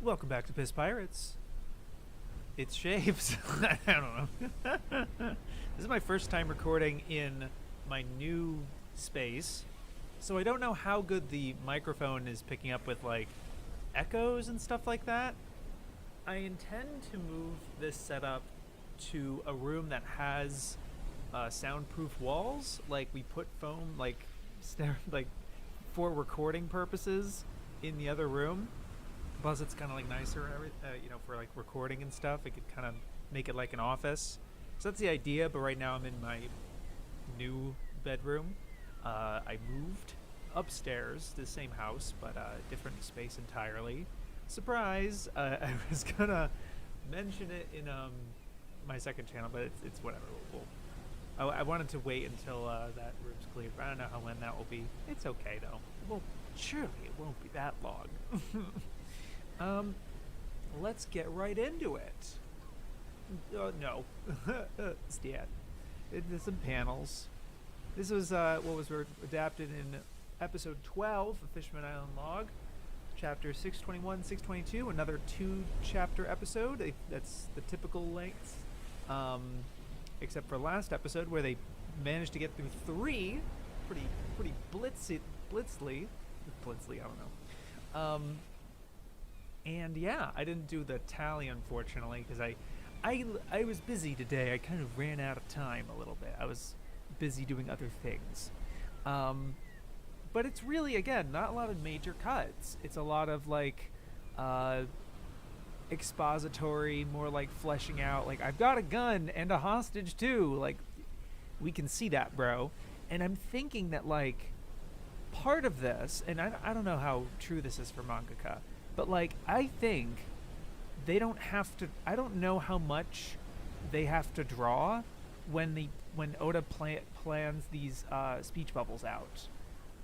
Welcome back to Piss Pirates. It's Shaves. I don't know. This is my first time recording in my new space, so I don't know how good the microphone is picking up with, like, echoes and stuff like that. I intend to move this setup to a room that has soundproof walls. Like, we put foam, like for recording purposes in the other room. Plus, it's kind of like nicer, for like recording and stuff. It could kind of make it like an office. So that's the idea. But right now, I'm in my new bedroom. I moved upstairs to the same house, but different space entirely. Surprise! I was gonna mention it in my second channel, but it's whatever. I wanted to wait until that room's cleared. But I don't know when that will be. It's okay though. Well, surely it won't be that long. Let's get right into it. No. Yeah. There's some panels. This was what was adapted in episode 12 of Fishman Island Log, chapter 621, 622, another 2-chapter episode. That's the typical length, except for last episode where they managed to get through 3 pretty blitzly, I don't know. And yeah, I didn't do the tally, unfortunately, because I was busy today. I kind of ran out of time a little bit. I was busy doing other things. But it's really, again, not a lot of major cuts. It's a lot of, like, expository, more like fleshing out. Like, I've got a gun and a hostage, too. Like, we can see that, bro. And I'm thinking that, like, part of this, and I don't know how true this is for mangaka, but, like, I think they don't have to. I don't know how much they have to draw when Oda plans these speech bubbles out,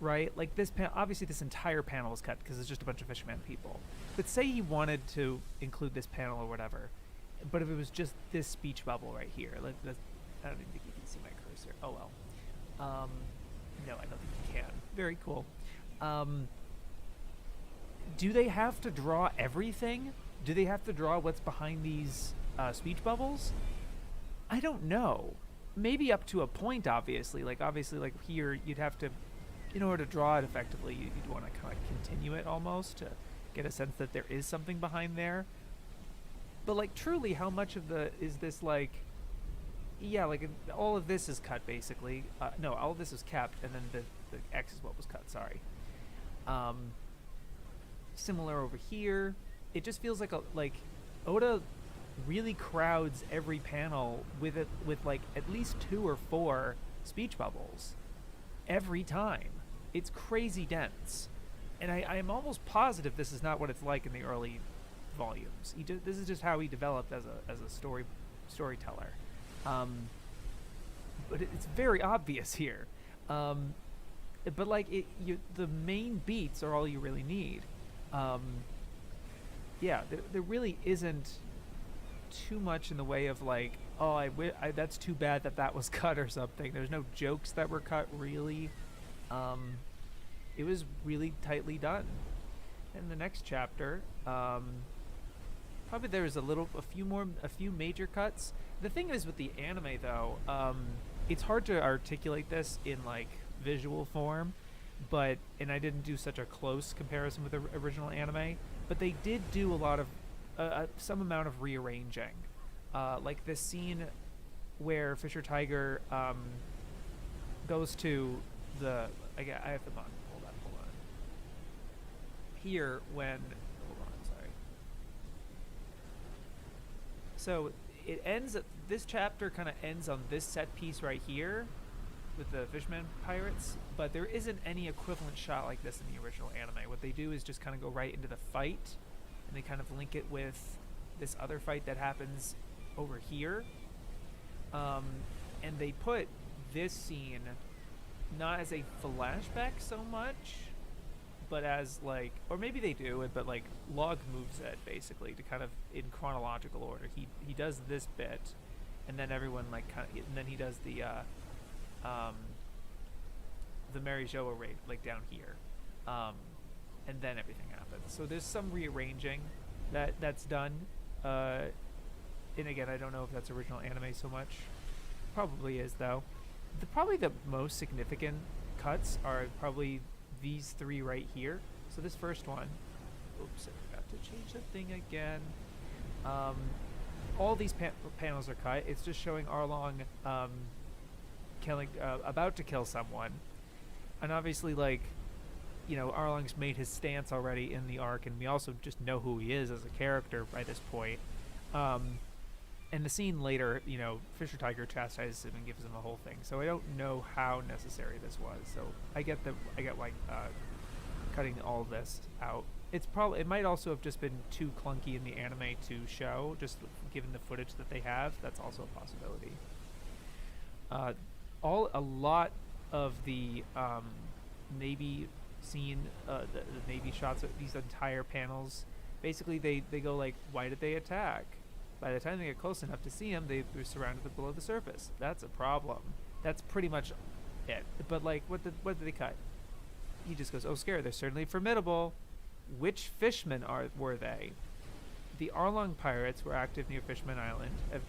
right? Like, this obviously this entire panel is cut because it's just a bunch of Fishman people. But say he wanted to include this panel or whatever, but if it was just this speech bubble right here, like, I don't even think you can see my cursor. Oh well. No, I don't think you can. Very cool. Do they have to draw everything? Do they have to draw what's behind these speech bubbles? I don't know. Maybe up to a point, obviously. Like here, you'd have to, in order to draw it effectively, you'd want to kind of continue it almost to get a sense that there is something behind there. But, like, truly, how much of is this, like, yeah, like, all of this is cut, basically. No, all of this is kept, and then the X is what was cut, sorry. Similar over here. It just feels like Oda really crowds every panel with like at least 2 or 4 speech bubbles every time. It's crazy dense, and I am almost positive this is not what it's like in the early volumes. This is just how he developed as a storyteller. But it's very obvious here. But, like, the main beats are all you really need. Yeah, there really isn't too much in the way of, like, oh, that's too bad that was cut or something. There's no jokes that were cut, really. It was really tightly done. In the next chapter, probably there's a few major cuts. The thing is with the anime, though, it's hard to articulate this in, like, visual form. And I didn't do such a close comparison with the original anime, but they did do a lot of, some amount of rearranging. Like this scene where Fisher Tiger goes to I have the button. Hold on. Here, hold on, sorry. So it ends, this chapter kind of ends on this set piece right here, with the Fishman pirates, but there isn't any equivalent shot like this in the original anime. What they do is just kind of go right into the fight, and they kind of link it with this other fight that happens over here. And they put this scene not as a flashback so much, but as, like, or maybe they do it, but, like, Log moves it basically to kind of in chronological order. He does this bit, and then everyone, like, and then he does the Mary Joa raid, like, down here, and then everything happens. So there's some rearranging that's done. And again, I don't know if that's original anime so much. Probably is though. Probably the most significant cuts are probably these three right here. So this first one, oops, I forgot to change the thing again. All these panels are cut. It's just showing Arlong killing, about to kill someone, and obviously, like, you know, Arlong's made his stance already in the arc, and we also just know who he is as a character by this point. And the scene later, you know, Fisher Tiger chastises him and gives him a whole thing. So I don't know how necessary this was. So I get like cutting all of this out. It might also have just been too clunky in the anime to show, just given the footage that they have. That's also a possibility. A lot of the Navy scene, the Navy shots of these entire panels, basically they go like, why did they attack? By the time they get close enough to see him, they're surrounded below the surface. That's a problem. That's pretty much it. But like, what did they cut? He just goes, "Oh, scare! They're certainly formidable." Which Fishmen were they? The Arlong pirates were active near Fishman Island. Have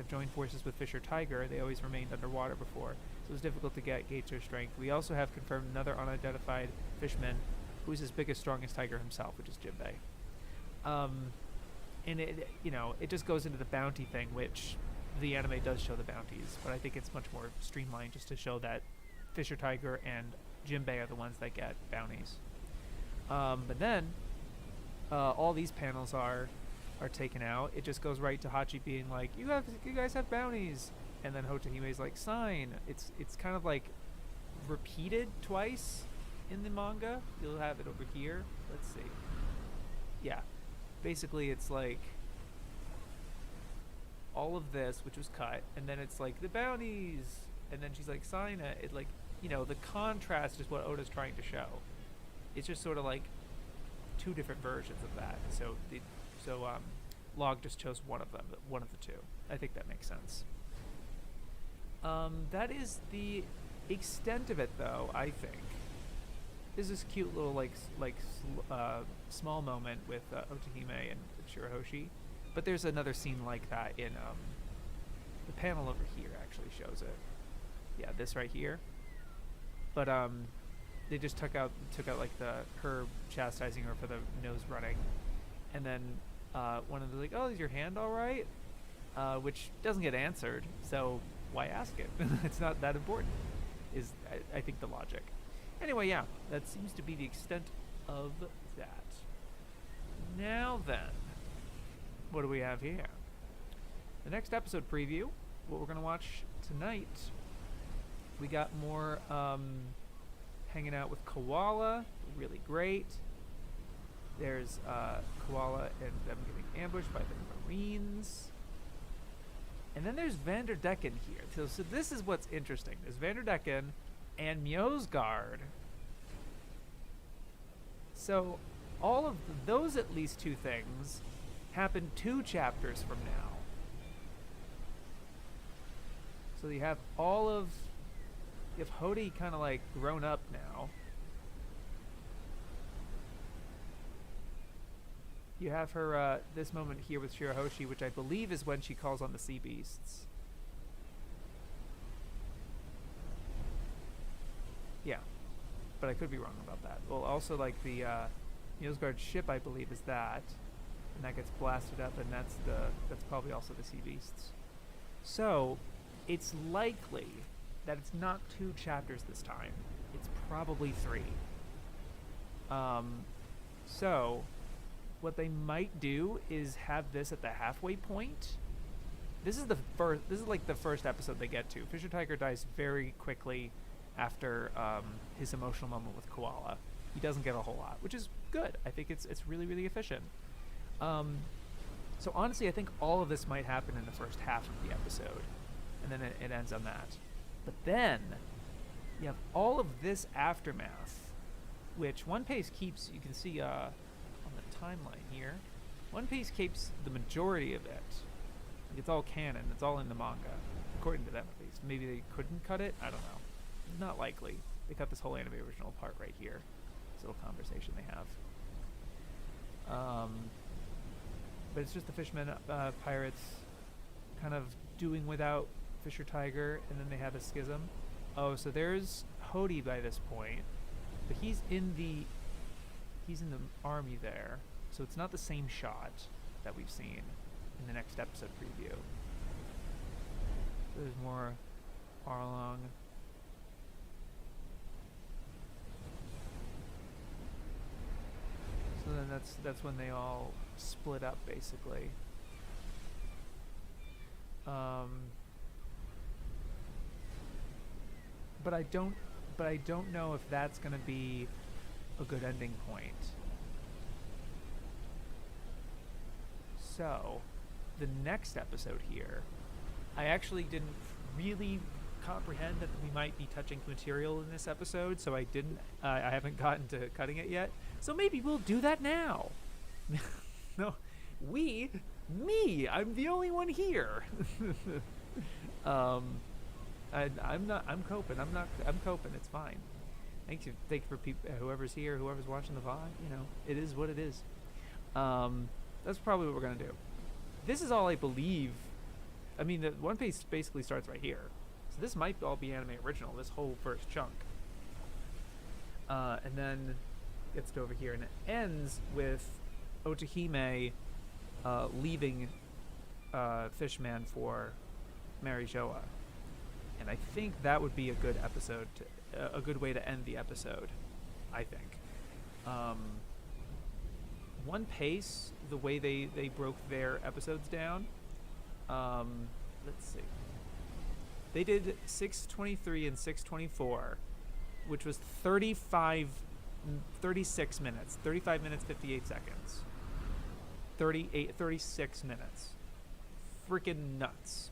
joined forces with Fisher Tiger. They always remained underwater before, so it was difficult to gauge their strength. We also have confirmed another unidentified Fishman, who's as big as strongest Tiger himself, which is Jinbei. And it, you know, it just goes into the bounty thing, which the anime does show the bounties, but I think it's much more streamlined just to show that Fisher Tiger and Jinbei are the ones that get bounties. But then all these panels are taken out. It just goes right to Hachi being like, "You guys have bounties," and then Hotahime's like, "Sign." It's kind of like repeated twice in the manga. You'll have it over here. Let's see. Yeah. Basically, it's like all of this, which was cut, and then it's like the bounties, and then she's like, "Sign it." It, like, you know, the contrast is what Oda's trying to show. It's just sort of like two different versions of that. So Log just chose one of them, one of the two. I think that makes sense. That is the extent of it, though. I think. There's this cute little small moment with Otahime and Shirahoshi, but there's another scene like that in the panel over here. Actually shows it. Yeah, this right here. But they just took out like her chastising her for the nose running, and then one of them like, "Oh, is your hand all right?" Which doesn't get answered, so why ask it? It's not that important. Is I think the logic. Anyway, yeah, that seems to be the extent of that. Now then, what do we have here? The next episode preview, what we're going to watch tonight, we got more hanging out with Koala, really great. There's Koala and them getting ambushed by the Marines. And then there's Vanderdecken here. So this is what's interesting. There's Vanderdecken and Mjosgard. So all of those at least two things happen 2 chapters from now. So you have Hody kind of like grown up now. You have her this moment here with Shirahoshi, which I believe is when she calls on the sea beasts. Yeah, but I could be wrong about that. Well, also like the Mjosgard ship, I believe, is that, and that gets blasted up, and that's probably also the sea beasts. So it's likely that it's not 2 chapters this time. It's probably 3. So what they might do is have this at the halfway point. This is like the first episode they get to. Fisher Tiger dies very quickly after his emotional moment with Koala. He doesn't get a whole lot, which is good. I think it's really, really efficient. So honestly, I think all of this might happen in the first half of the episode, and then it ends on that. But then you have all of this aftermath, which One Piece keeps. You can see on the timeline here, One Piece keeps the majority of it. Like, it's all canon. It's all in the manga, according to them at least. Maybe they couldn't cut it. I don't know. Not likely. They cut this whole anime original part right here. This little conversation they have. Um, but it's just the Fishman pirates kind of doing without Fisher Tiger, and then they have a schism. Oh, so there's Hody by this point, but he's in the army there, so it's not the same shot that we've seen in the next episode preview. So there's more Arlong. So then that's when they all split up, basically. But I don't know if that's going to be a good ending point. So, the next episode here, I actually didn't really comprehend that we might be touching material in this episode, so I haven't gotten to cutting it yet. So maybe we'll do that now. No, I'm the only one here. I'm coping. I'm coping. It's fine. Thank you for people, whoever's here, whoever's watching the VOD. You know, it is what it is. That's probably what we're gonna do. This is all I believe. I mean, the One Piece basically starts right here, so this might all be anime original. This whole first chunk, and then gets to over here, and it ends with Otohime leaving Fishman for Mary Joa. And I think that would be a good episode, a good way to end the episode, I think. One Piece, the way they broke their episodes down, let's see. They did 623 and 624, which was 36 minutes, 35 minutes, 58 seconds. 36 minutes. Freaking nuts.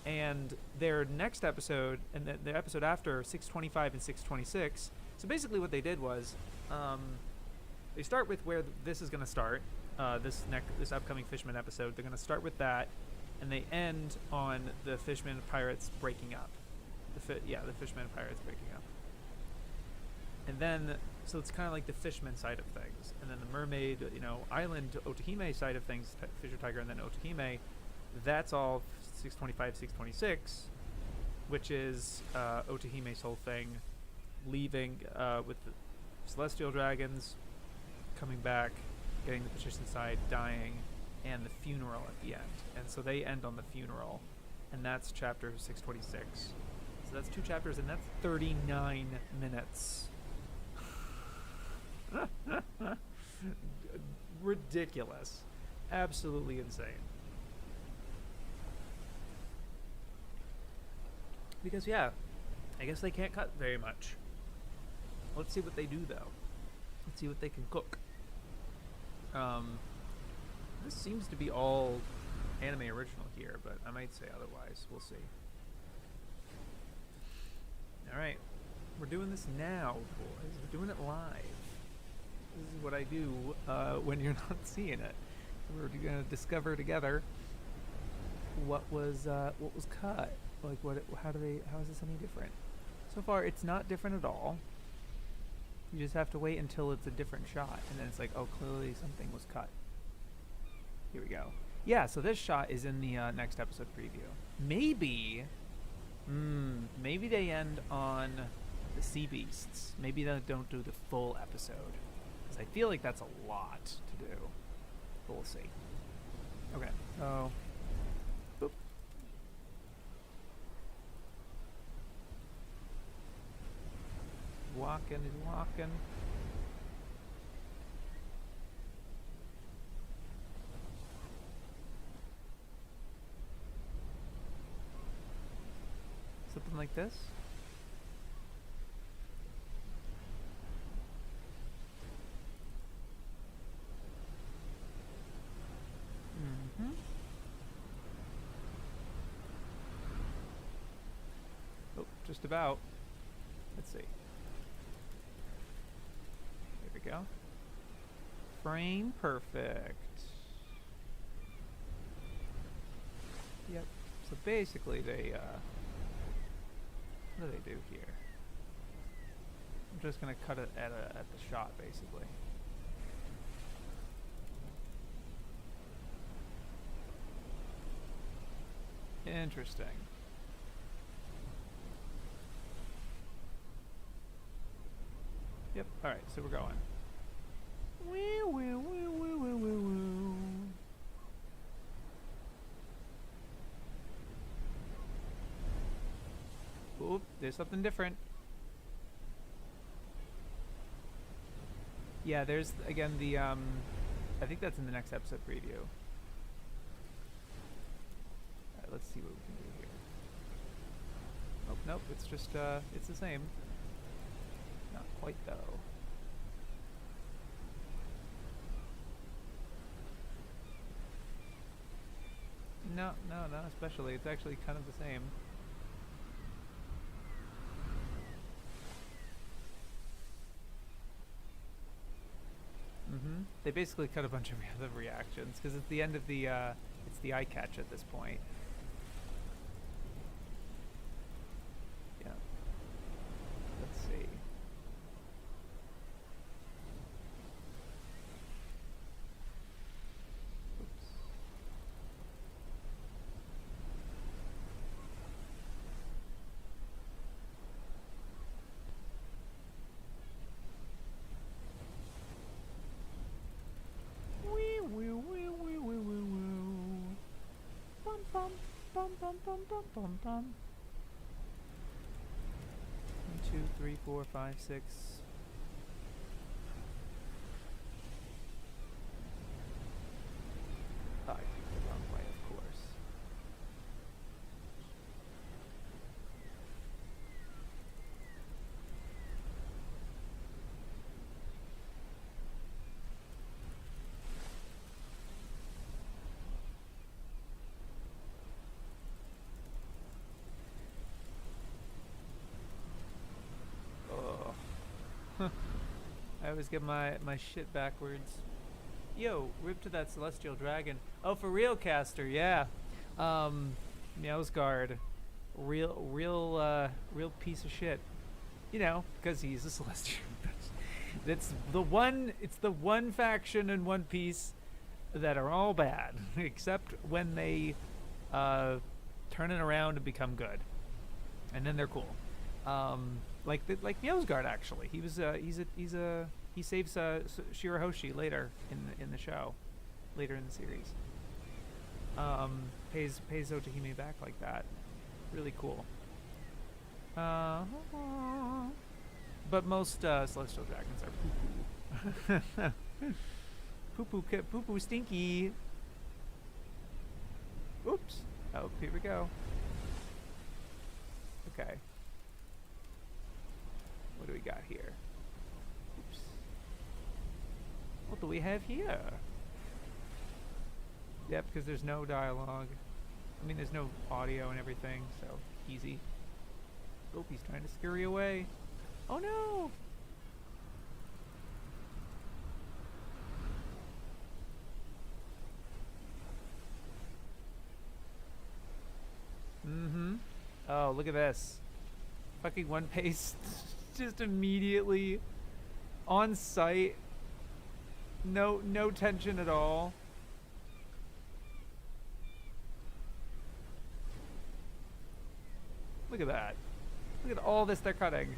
And their next episode, and the episode after, 625 and 626. So basically what they did was, they start with where this is going to start, this upcoming Fishman episode. They're going to start with that, and they end on the Fishman pirates breaking up. The Fishman pirates breaking up. And then, so it's kind of like the Fishman side of things, and then the mermaid, island Otohime side of things, Fisher Tiger, and then Otohime. That's all 625, 626, which is Otohime's whole thing, leaving with the celestial dragons, coming back, getting the Patrician side, dying, and the funeral at the end. And so they end on the funeral, and that's chapter 626. So that's 2 chapters, and that's 39 minutes. Ridiculous. Absolutely insane. Because, I guess they can't cut very much. Let's see what they do, though. Let's see what they can cook. This seems to be all anime original here, but I might say otherwise. We'll see. Alright. We're doing this now, boys. We're doing it live. This is what I do when you're not seeing it. We're going to discover together what was cut. Like how is this any different? So far it's not different at all. You just have to wait until it's a different shot, and then it's like, oh, clearly something was cut. Here we go. Yeah, so this shot is in the next episode preview. Maybe they end on the sea beasts. Maybe they don't do the full episode, because I feel like that's a lot to do. But we'll see. Okay, so boop. Walking and walking. Something like this. Oh, just about. Let's see. There we go. Frame perfect. Yep. So basically they, what do they do here? I'm just gonna cut it at the shot, basically. Interesting. Yep. All right. So we're going. Wee, wee, wee, wee, wee, wee, wee. Oop, there's something different. Yeah, there's again the I think that's in the next episode preview. Alright, let's see what we can do here. Oh, nope, it's just it's the same. Not quite though. No, not especially. It's actually kind of the same. They basically cut a bunch of other reactions because it's the end of the it's the eye catch at this point. Yeah. Let's see. Oops. Bum, bum, bum, bum. 1, 2, 3, 4, 5, 6. Oh, I picked the wrong way, of course. I always get my shit backwards. Yo, rip to that celestial dragon. Oh, for real, Caster, yeah. Meowsguard. Real piece of shit. You know, because he's a celestial. It's the one faction in One Piece that are all bad, except when they turn it around and become good. And then they're cool. Like Meowsguard actually. He saves Shirahoshi later in the show, later in the series. Pays Otohime back like that. Really cool. But most celestial dragons are poo-poo. Poo-poo stinky. Oops. Oh, here we go. Okay. What do we got here? Oops. What do we have here? Yep, because there's no dialogue. I mean, there's no audio and everything, so easy. Oh, he's trying to scurry away. Oh no! Oh, look at this. Fucking One Piece just immediately on site. No tension at all. Look at that. Look at all this they're cutting.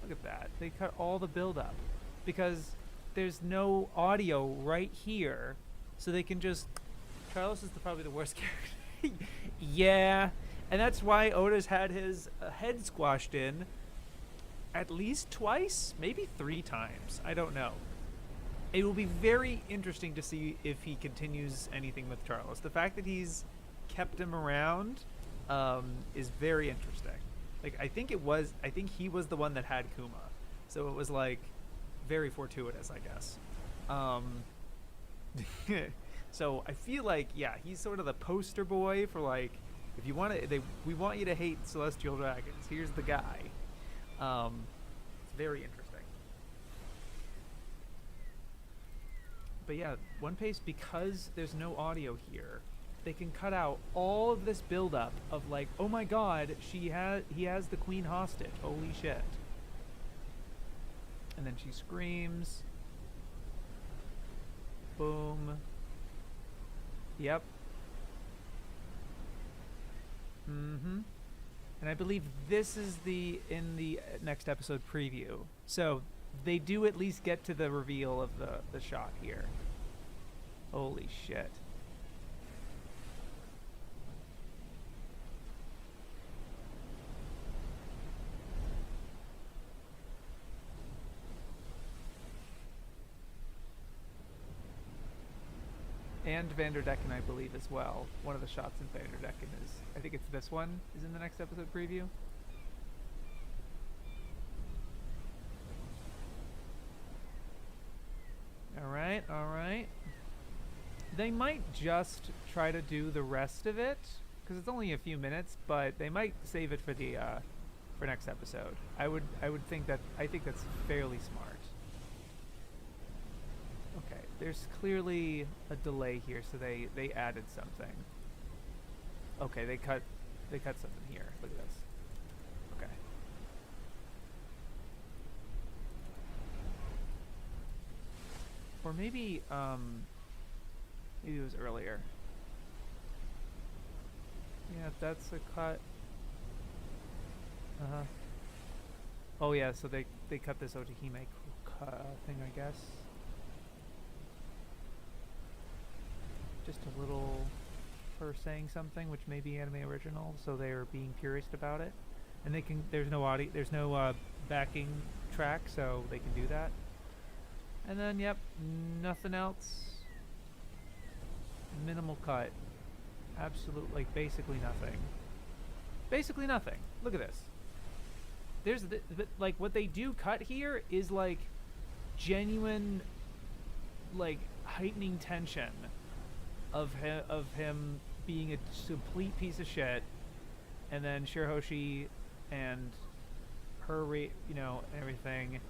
Look at that. They cut all the build up because there's no audio right here, so they can just. Carlos is probably the worst character. Yeah, and that's why Oda's had his head squashed in at least twice, maybe 3 times. I don't know. It will be very interesting to see if he continues anything with Charles. The fact that he's kept him around is very interesting. Like, I think he was the one that had Kuma, so it was like very fortuitous, I guess. So I feel like, yeah, he's sort of the poster boy for like, if you want to, we want you to hate celestial dragons. Here's the guy. It's very interesting. But yeah, One Piece, because there's no audio here, they can cut out all of this buildup of like, oh my god, he has the queen hostage. Holy shit. And then she screams. Boom. Yep. Mm-hmm. And I believe this is in the next episode preview. So they do at least get to the reveal of the shot here. Holy shit. And Vanderdecken, I believe, as well. One of the shots in Vanderdecken is, I think it's this one, is in the next episode preview. Alright, alright. They might just try to do the rest of it, because it's only a few minutes, but they might save it for the, for next episode. I would think that, I think that's fairly smart. Okay, there's clearly a delay here, so they added something. Okay, they cut something here. Look at this. Okay. Or maybe maybe it was earlier. Yeah, that's a cut. Uh-huh. Oh yeah, so they cut this Otahime thing, I guess. Just a little her saying something, which may be anime original, so they are being purist about it. And they can, there's no audio, there's no backing track, so they can do that. And then, yep, nothing else. Minimal cut. Absolute, like, basically nothing. Basically nothing. Look at this. There's, like, what they do cut here is, like, genuine, like, heightening tension of him being a complete piece of shit, and then Shirahoshi and her, you know, everything,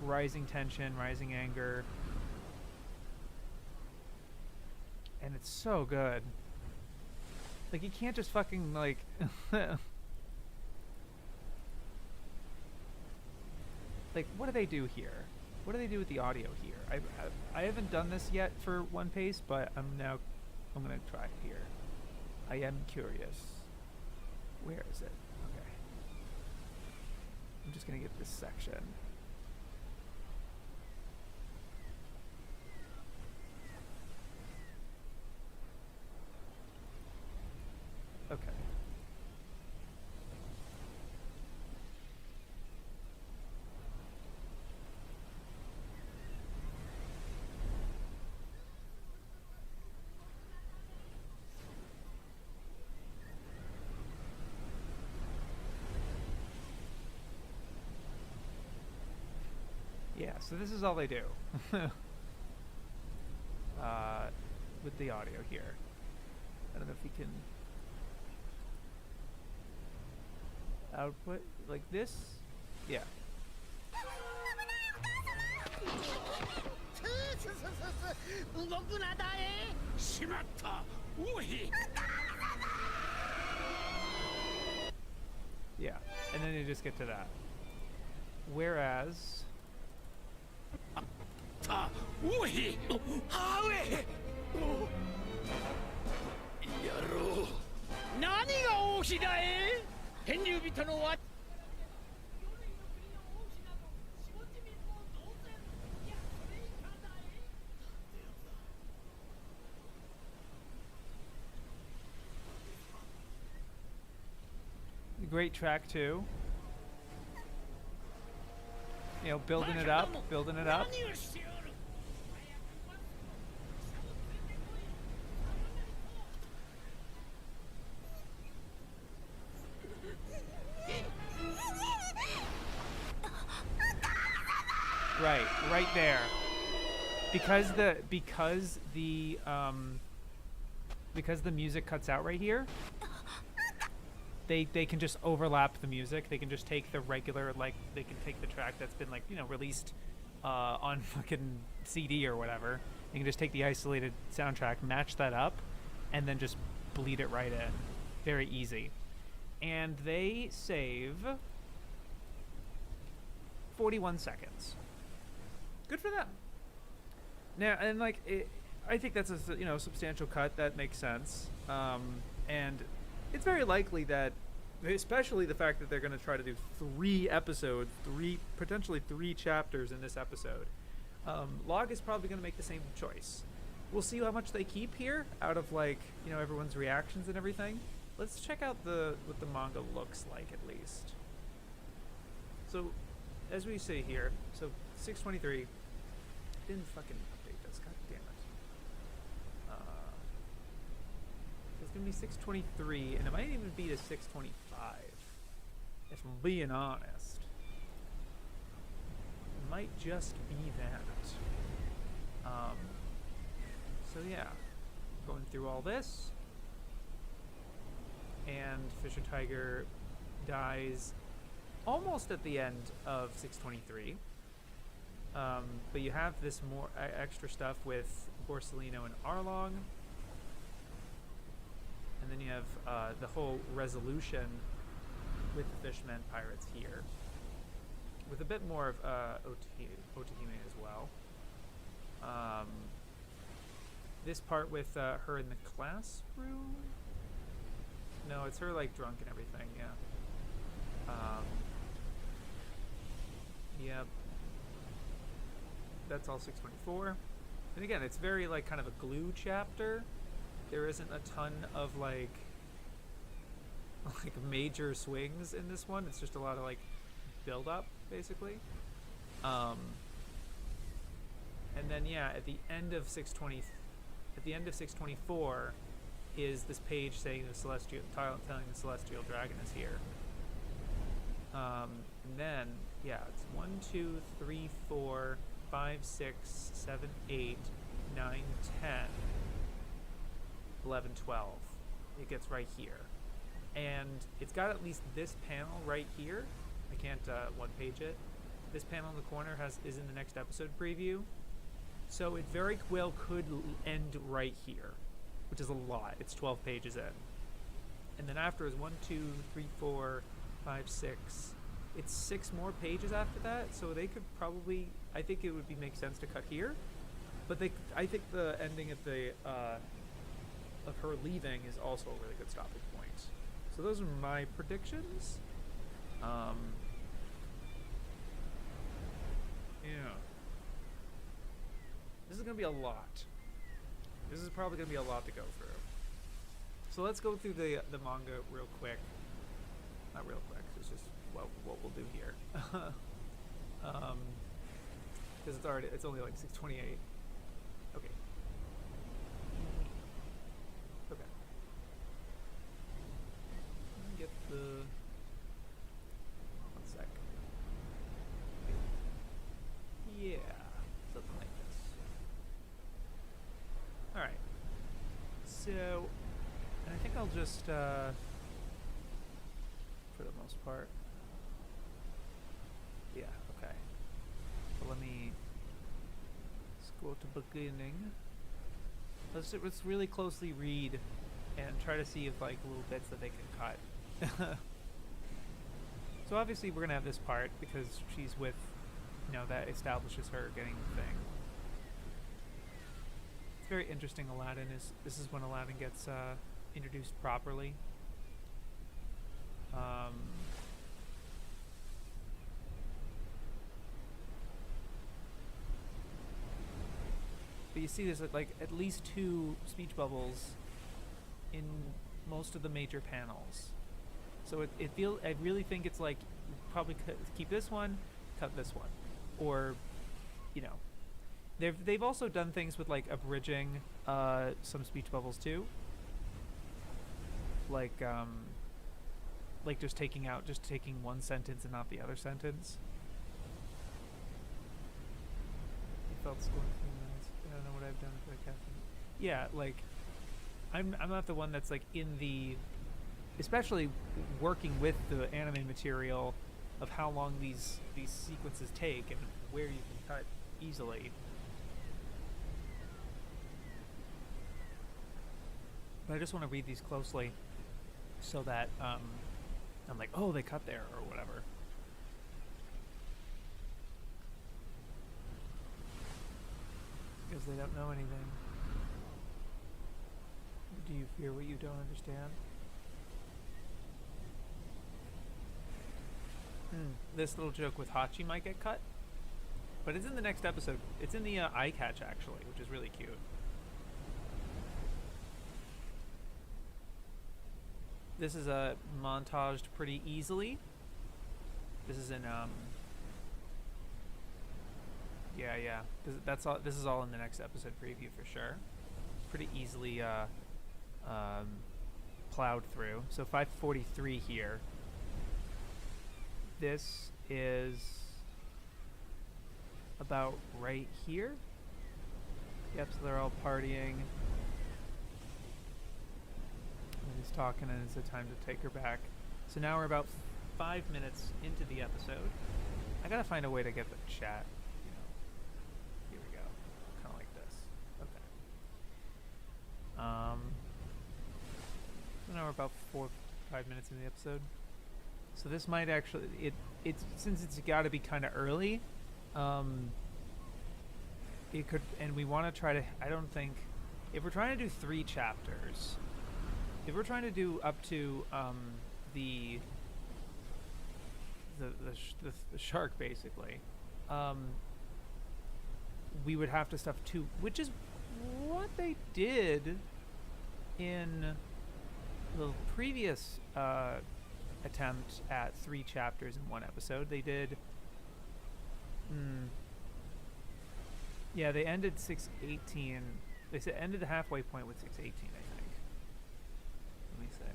rising tension, rising anger, and it's so good. Like, you can't just fucking, like, like, what do they do here? What do they do with the audio here? I haven't done this yet for One Piece, but I'm gonna try it here. I am curious. Where is it? Okay. I'm just gonna get this section. Okay. Yeah, so this is all they do with the audio here. I don't know if you can output like this. Yeah. Yeah, and then you just get to that. Whereas great track too. You know, building it up, building it up. Right there. Because the music cuts out right here, they can just overlap the music. They can just take the regular, like, they can take the track that's been, like, you know, released on fucking CD or whatever. They can just take the isolated soundtrack, match that up, and then just bleed it right in. Very easy. And they save 41 seconds. Good for them. Now, and like, I think that's a substantial cut. That makes sense. And it's very likely that, especially the fact that they're going to try to do 3 episodes, potentially 3 chapters in this episode. Log is probably going to make the same choice. We'll see how much they keep here out of like everyone's reactions and everything. Let's check out what the manga looks like at least. So, as we say here, so 623 didn't fucking update this. God damn it. It's gonna be 623, and it might even be to 625. If I'm being honest, it might just be that. So yeah, going through all this, and Fisher Tiger dies almost at the end of 623. But you have this more extra stuff with Borsellino and Arlong, and then you have the whole resolution with the Fishman pirates here, with a bit more of Otahime as well. This part with her in the classroom? No, it's her like drunk and everything, yeah. Yep. That's all 624. And again, it's very like kind of a glue chapter. There isn't a ton of like major swings in this one. It's just a lot of like build up basically. And then yeah, at the end of 624 is this page saying telling the celestial dragon is here. And then yeah, it's 1, 2, 3, 4, 5, 6, 7, 8, 9, 10, 11, 12. It gets right here. And it's got at least this panel right here. I can't one page it. This panel in the corner is in the next episode preview. So it very well could end right here, which is a lot. It's 12 pages in. And then after is 1, 2, 3, 4, 5, 6. It's 6 more pages after that, so they could probably, I think it would make sense to cut here, but I think the ending of of her leaving is also a really good stopping point. So those are my predictions. Yeah. This is gonna be a lot. This is probably gonna be a lot to go through. So let's go through the manga real quick. Not real quick, it's just what we'll do here. Because it's only like 628. Okay. Okay. Let me get the... One sec. Yeah, something like this. Alright. So, and I think I'll just, for the most part. Yeah, okay. So let me go to beginning. Let's really closely read and try to see if like little bits that they can cut. So obviously we're gonna have this part because she's with, that establishes her getting the thing. It's very interesting. This is when Aladdin gets introduced properly. But you see there's like at least 2 speech bubbles in most of the major panels. So I really think it's like probably keep this one, cut this one, or they've also done things with like abridging some speech bubbles too, like just taking one sentence and not the other sentence. You felt scorn. I don't know what I've done for the captain. Yeah, like I'm not the one that's like in the, especially working with the anime material of how long these sequences take and where you can cut easily. But I just want to read these closely so that I'm like, oh, they cut there or whatever. they don't know anything. Do you fear what you don't understand? This little joke with Hachi might get cut, but it's in the next episode. It's in the eye catch, actually, which is really cute. This is montaged pretty easily. This is in yeah. That's all. This is all in the next episode preview for sure. Pretty easily plowed through. So 5:43 here. This is about right here. Yep. So they're all partying. And he's talking, and it's a time to take her back. So now we're about 5 minutes into the episode. I gotta find a way to get the chat. Here we go. Kind of like this. Okay. So now we're about 4-5 minutes into the episode. So this might actually it's since it's got to be kind of early. It could, and we want to try to. I don't think if we're trying to do 3 chapters. If we're trying to do up to the shark, basically, we would have to stuff 2, which is what they did in the previous attempt at 3 chapters in 1 episode. They did. Yeah, they ended 6:18. They said ended the halfway point with 6:18. I think. Let me say.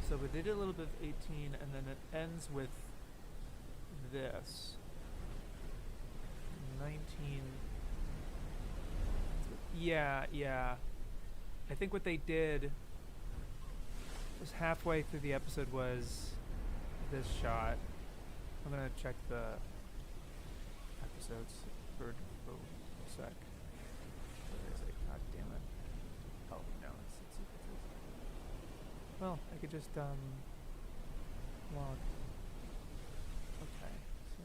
So we did a little bit of 18, and then it ends with this 19. Yeah. I think what they did was halfway through the episode was this shot. I'm gonna check the episodes for a sec. Where is it? God damn it. Oh, no, it's well, I could just, log. Okay, so...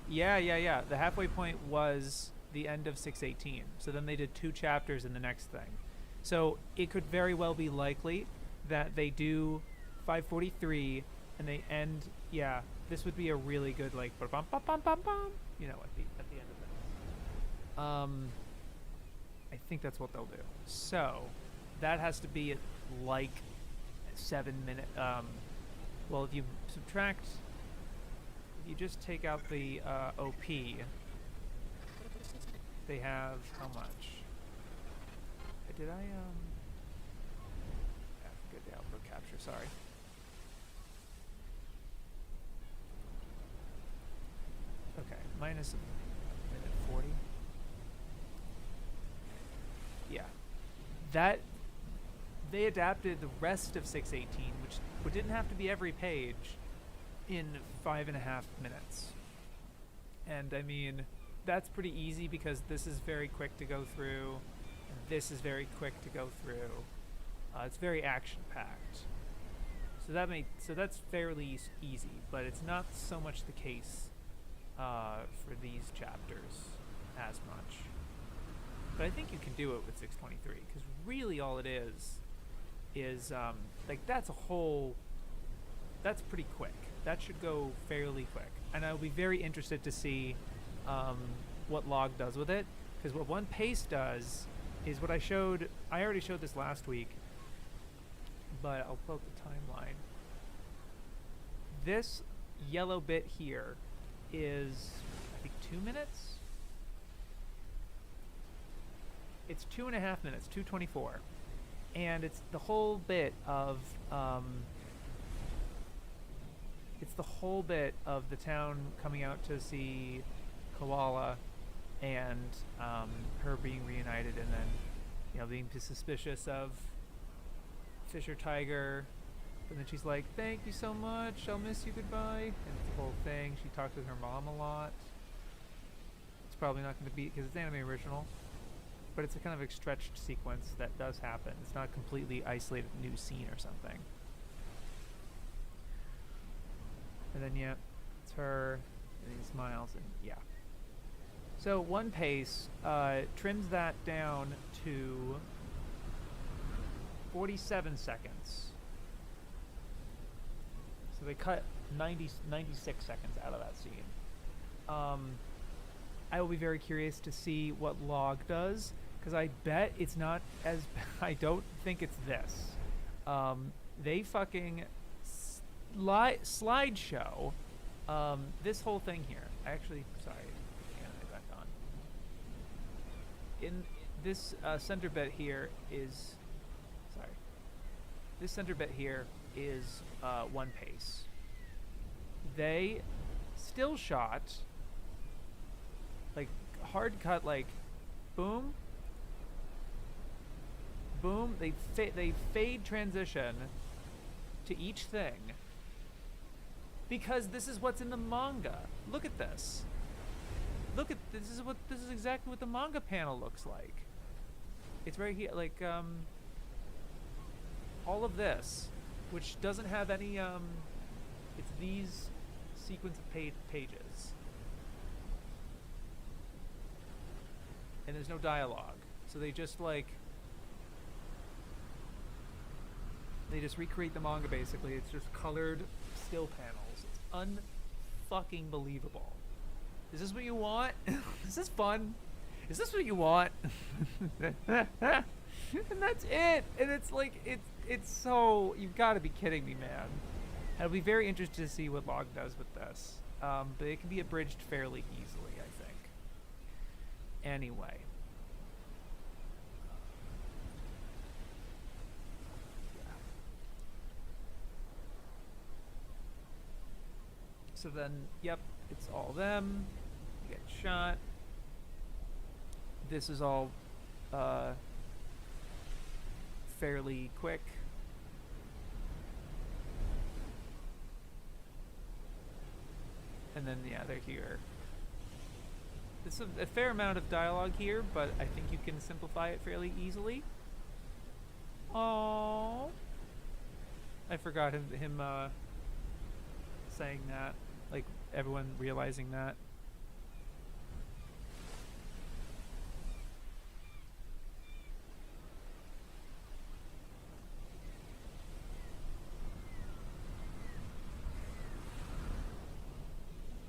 Yeah. The halfway point was the end of 6:18. So then they did 2 chapters in the next thing. So it could very well be likely that they do 5:43 and they end. Yeah, this would be a really good like bum bum bum bum bum. You know, at the end of this. I think that's what they'll do. So that has to be at like 7 minutes. Well, if you subtract, if you just take out the OP, they have how much? Did I forget the output capture, sorry. Okay, minus a minute 40. Yeah. That they adapted the rest of 6:18, which didn't have to be every page, in 5.5 minutes. And I mean, that's pretty easy because this is very quick to go through. This is very quick to go through. It's very action-packed. So that's fairly easy, but it's not so much the case for these chapters as much. But I think you can do it with 623, because really all it is like that's pretty quick. That should go fairly quick. And I'll be very interested to see what log does with it, because what one pace does is what I already showed this last week, but I'll pull up the timeline. This yellow bit here is, I think, 2 minutes? It's 2.5 minutes, 2:24. And it's the whole bit of, the town coming out to see Koala and her being reunited, and then being suspicious of Fisher Tiger, but then she's like, thank you so much, I'll miss you, goodbye, and it's the whole thing. She talks with her mom a lot. It's probably not going to be, because it's anime original, but it's a kind of a stretched sequence that does happen. It's not a completely isolated new scene or something. And then, yeah, it's her, and he smiles, and yeah. So One Pace trims that down to 47 seconds. So they cut 96 seconds out of that scene. I will be very curious to see what Log does, because I bet it's not as... I don't think it's this. They fucking slideshow this whole thing here. Actually, sorry, put the anime back on. In this center bit here is... Sorry. This center bit here is One Pace. They still shot, like, hard cut, like, boom, boom. They fade transition to each thing, because this is what's in the manga. Look at this. Look at this is exactly what the manga panel looks like. It's right here, like all of this, which doesn't have any it's these sequence of pages, and there's no dialogue, so they just recreate the manga basically. It's just colored still panels. It's unfucking believable. Is this what you want? Is this fun? Is this what you want? And that's it. And it's like it's so, you've got to be kidding me, man. I'll be very interested to see what Log does with this. But it can be abridged fairly easily, I think. Anyway. Yeah. So then, yep, it's all them. Get shot. This is all fairly quick. And then, yeah, they're here. There's a fair amount of dialogue here, but I think you can simplify it fairly easily. Aww. I forgot him saying that. Like, everyone realizing that.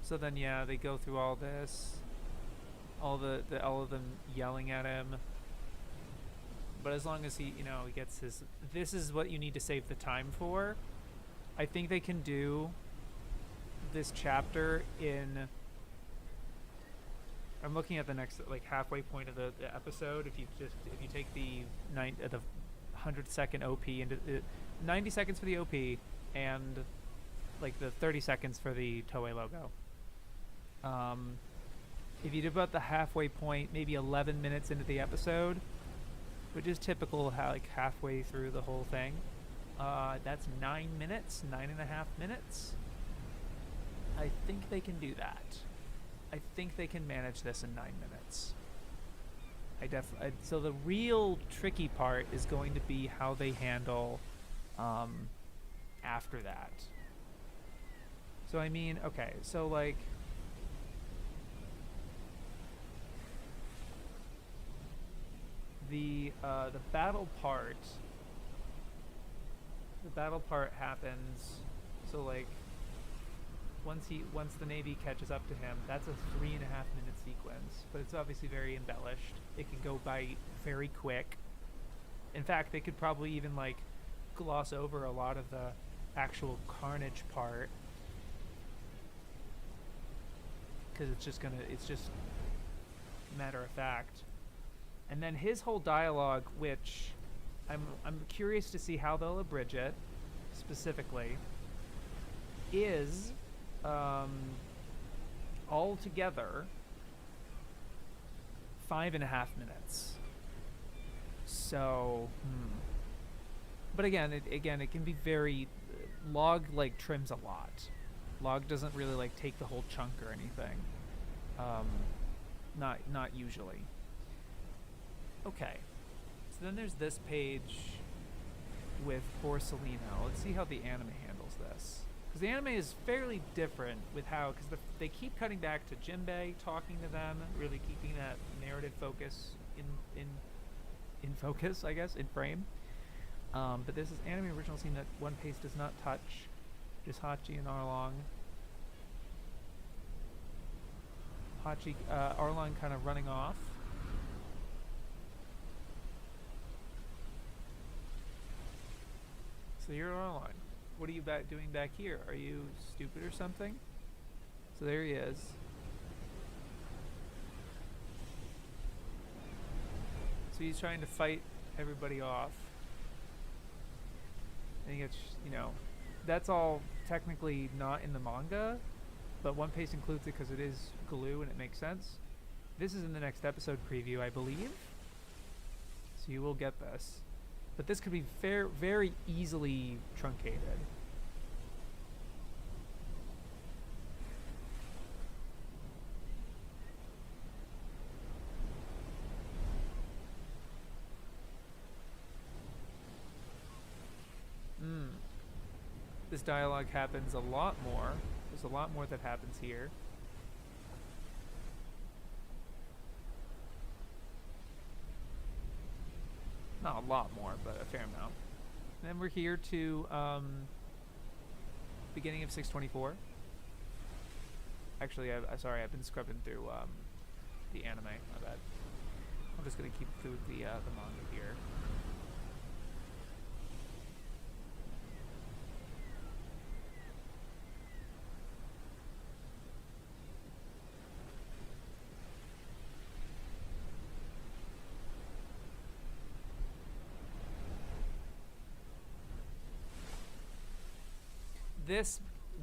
So then, yeah, they go through all this, all of them yelling at him. But as long as he gets his, this is what you need to save the time for. I think they can do this chapter in. I'm looking at the next halfway point of the episode. If you take the 100-second OP into 90 seconds for the OP and like the 30 seconds for the Toei logo. If you do about the halfway point, maybe 11 minutes into the episode, which is typical, halfway through the whole thing, that's 9 minutes, 9.5 minutes. I think they can do that. I think they can manage this in 9 minutes. So the real tricky part is going to be how they handle after that. So I mean, okay, so like the battle part happens, so like once the Navy catches up to him, that's a 3.5 minute sequence, but it's obviously very embellished. It can go by very quick. In fact, they could probably even gloss over a lot of the actual carnage part, because it's just matter of fact. And then his whole dialogue, which I'm curious to see how they'll abridge it specifically, is altogether 5.5 minutes. So, but again, it can be very Log trims a lot. Log doesn't really take the whole chunk or anything. Not usually. Okay, so then there's this page with poor Selena. Let's see how the anime handles this. Because the anime is fairly different with how, because they keep cutting back to Jinbei talking to them, really keeping that narrative focus in focus, I guess, in frame. But this is anime original scene that One Piece does not touch. Just Hachi and Arlong. Arlong kind of running off. So you're Arlong. What are you doing back here? Are you stupid or something? So there he is. So he's trying to fight everybody off. And he gets, that's all technically not in the manga, but One Piece includes it because it is glue and it makes sense. This is in the next episode preview, I believe. So you will get this. But this could be very easily truncated. This dialogue happens a lot more. There's a lot more that happens here. Not a lot more, but a fair amount. And then we're here to beginning of 624. Actually, sorry, I've been scrubbing through the anime. My bad. I'm just gonna keep through the manga here.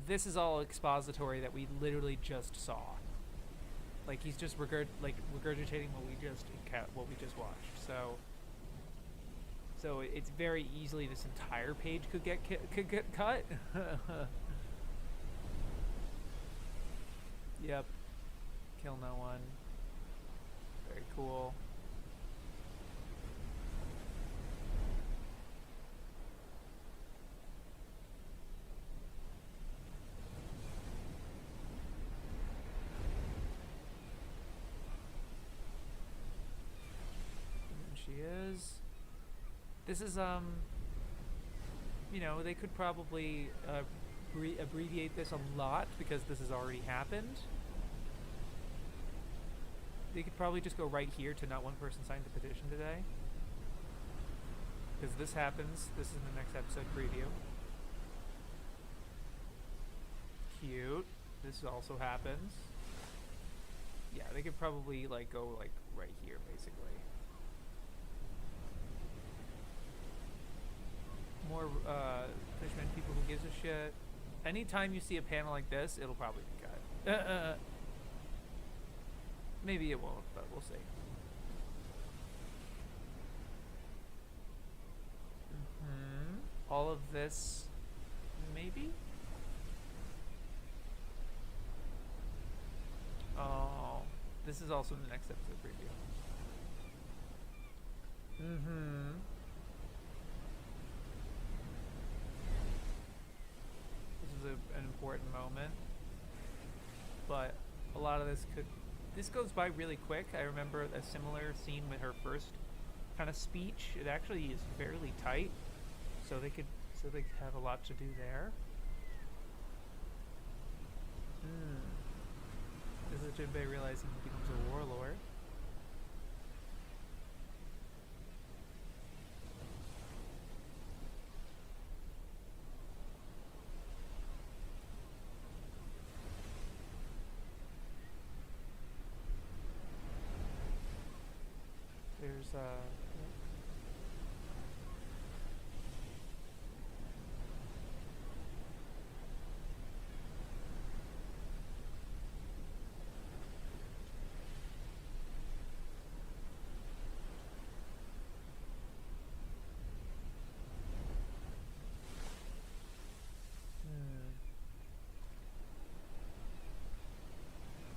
This is all expository that we literally just saw. Like he's just regurgitating what we just watched. So it's very easily this entire page could get cut. Yep. Kill no one. Very cool. This is they could probably abbreviate this a lot because this has already happened. They could probably just go right here to not one person signed the petition today. Because this happens. This is in the next episode preview. Cute. This also happens. Yeah, they could probably go right here basically. More Fishman people who gives a shit. Anytime you see a panel like this, it'll probably be cut. Maybe it won't, but we'll see. All of this, maybe? Oh, this is also in the next episode preview. An important moment, but a lot of this goes by really quick. I remember a similar scene with her first kind of speech. It actually is fairly tight, so they have a lot to do there. This is Jinbei realizing he becomes a warlord. There's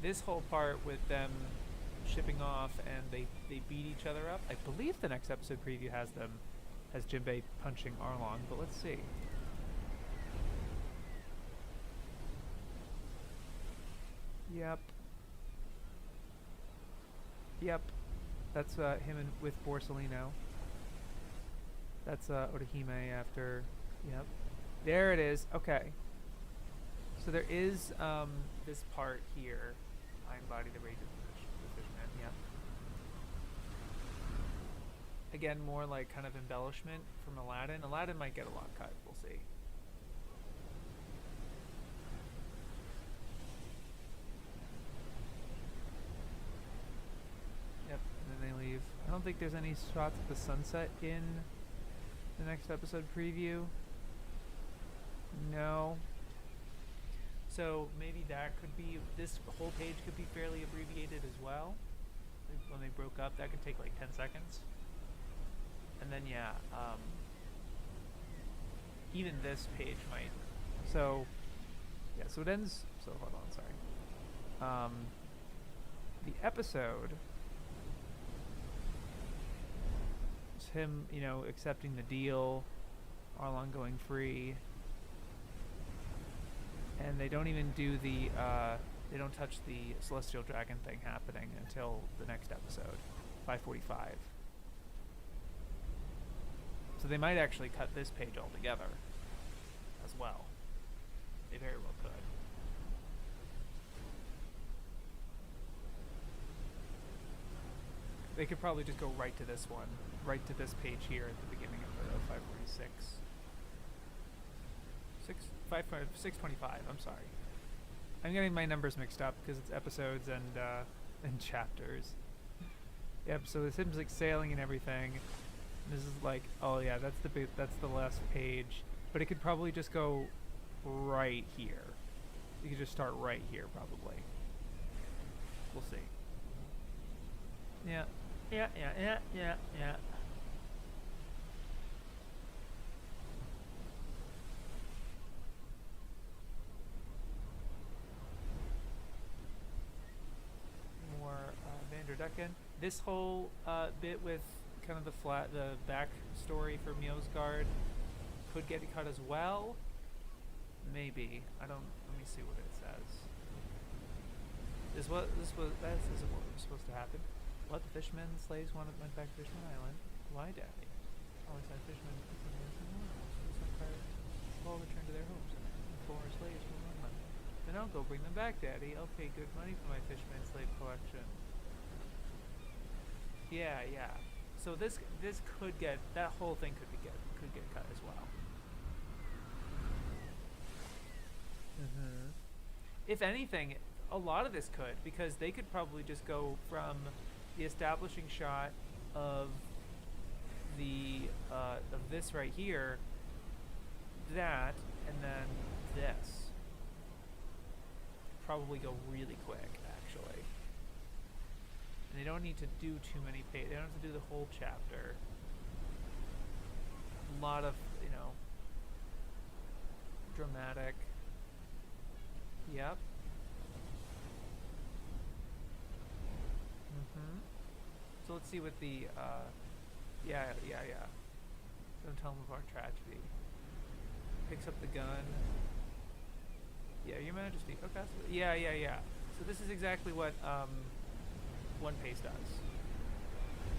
this whole part with them shipping off and they beat each other up. I believe the next episode preview has Jinbei punching Arlong, but let's see. Yep. Yep. That's him with Borsellino. That's Orihime after. Yep. There it is. Okay. So there is this part here. I embody the rage of the Fishman. Yep. Again, more like kind of embellishment from Aladdin. Aladdin might get a lot cut. We'll see. Yep, and then they leave. I don't think there's any shots of the sunset in the next episode preview. No. So maybe that could be, this whole page could be fairly abbreviated as well. When they broke up, that could take like 10 seconds. And then yeah, even this page might. So yeah, so it ends. So hold on, sorry. The episode is him, you know, accepting the deal, Arlong going free, and they don't even do the. They don't touch the celestial dragon thing happening until the next episode, 5:45. So they might actually cut this page altogether as well. They very well could. They could probably just go right to this one, right to this page here at the beginning of the 546. 625, I'm sorry. I'm getting my numbers mixed up because it's episodes and chapters. Yep, so this seems like sailing and everything. This is like, oh yeah, that's the last page. But it could probably just go right here. You could just start right here, probably. We'll see. Yeah. Yeah. More Vanderdecken. This whole bit with kind of the back story for Mjosgard could get cut as well. Maybe. I don't. Let me see what it says. This isn't what was supposed to happen. What, the fishermen slaves went back to Fishman Island? Why, Daddy? Always had fishermen all returned to their homes, and 4 slaves were among them. Then I'll go bring them back, Daddy. I'll pay good money for my fisherman slave collection. Yeah. So this could get, that whole thing could get cut as well. If anything, a lot of this could, because they could probably just go from the establishing shot of the of this right here, that, and then this. Probably go really quick, actually. And they don't need to do too many pages. They don't have to do the whole chapter. A lot of, dramatic. Yep. So let's see what the, yeah. Don't tell them of our tragedy. Picks up the gun. Yeah, Your Majesty. Okay. Yeah. So this is exactly what, One Piece does.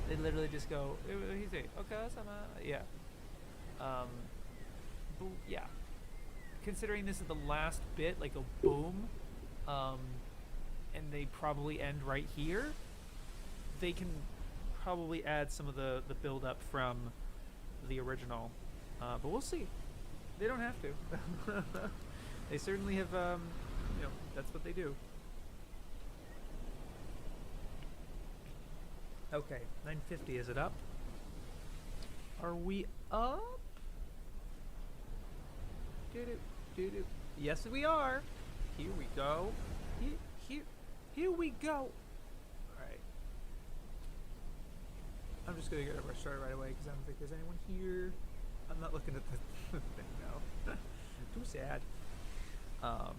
They literally just go, he's a, okay, yeah. Yeah. Considering this is the last bit, like a boom, and they probably end right here, they can probably add some of the build up from the original, but we'll see. They don't have to. They certainly have, that's what they do. Okay, 9:50, is it up? Are we up? Do. Yes, we are. Here we go. Here we go. Alright. I'm just gonna get over started right away because I don't think there's anyone here. I'm not looking at the thing now. Too sad. Got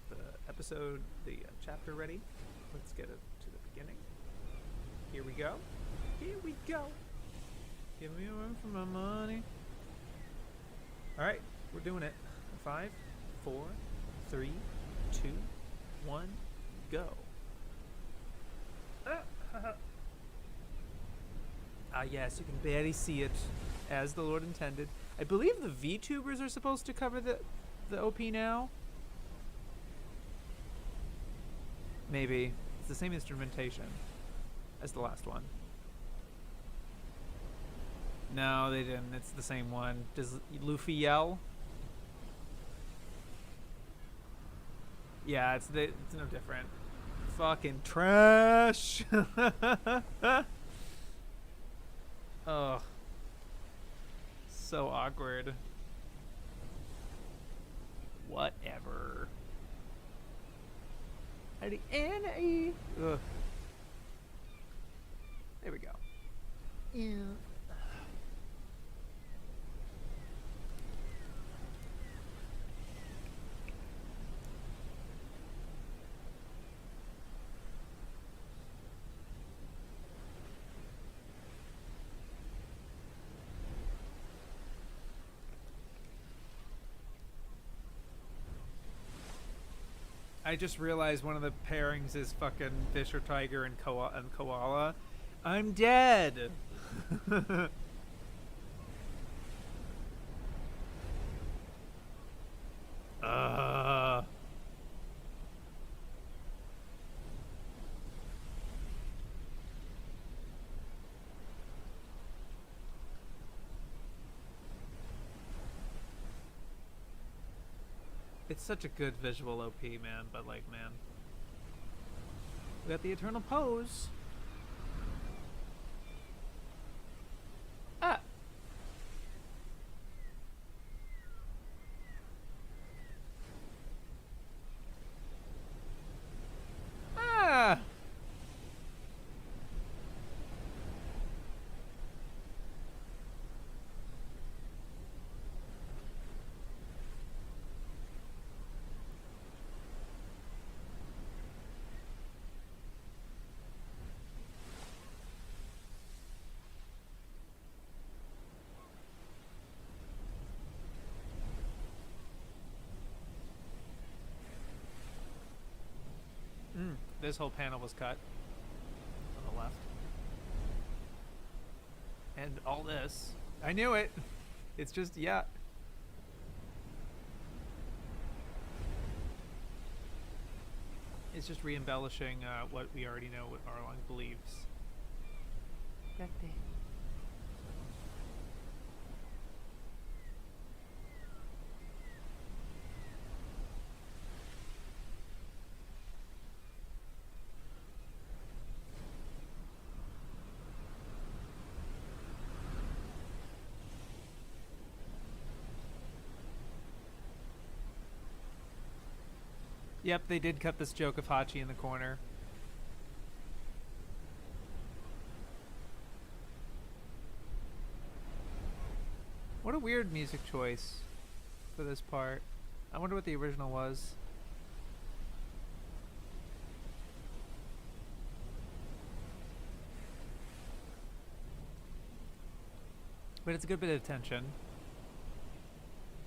the episode, the chapter ready. Let's get it to the beginning. Here we go. Give me a run for my money. Alright, we're doing it. 5, 4, 3, 2, 1, go. Yes, you can barely see it, as the Lord intended. I believe the VTubers are supposed to cover the OP now. Maybe. It's the same instrumentation as the last one. No, they didn't. It's the same one. Does Luffy yell? Yeah, it's no different. Fucking trash. Ugh. So awkward. Whatever. Ugh. There we go. Yeah. I just realized one of the pairings is fucking fish or tiger and koala. I'm dead. It's such a good visual OP, man. But like, man, we got the eternal pose. Ah. Ah. This whole panel was cut on the left. And all this. I knew it. It's just, yeah. It's just re-embellishing what we already know what Arlong believes. Yep, they did cut this joke of Hachi in the corner. What a weird music choice for this part. I wonder what the original was. But it's a good bit of tension.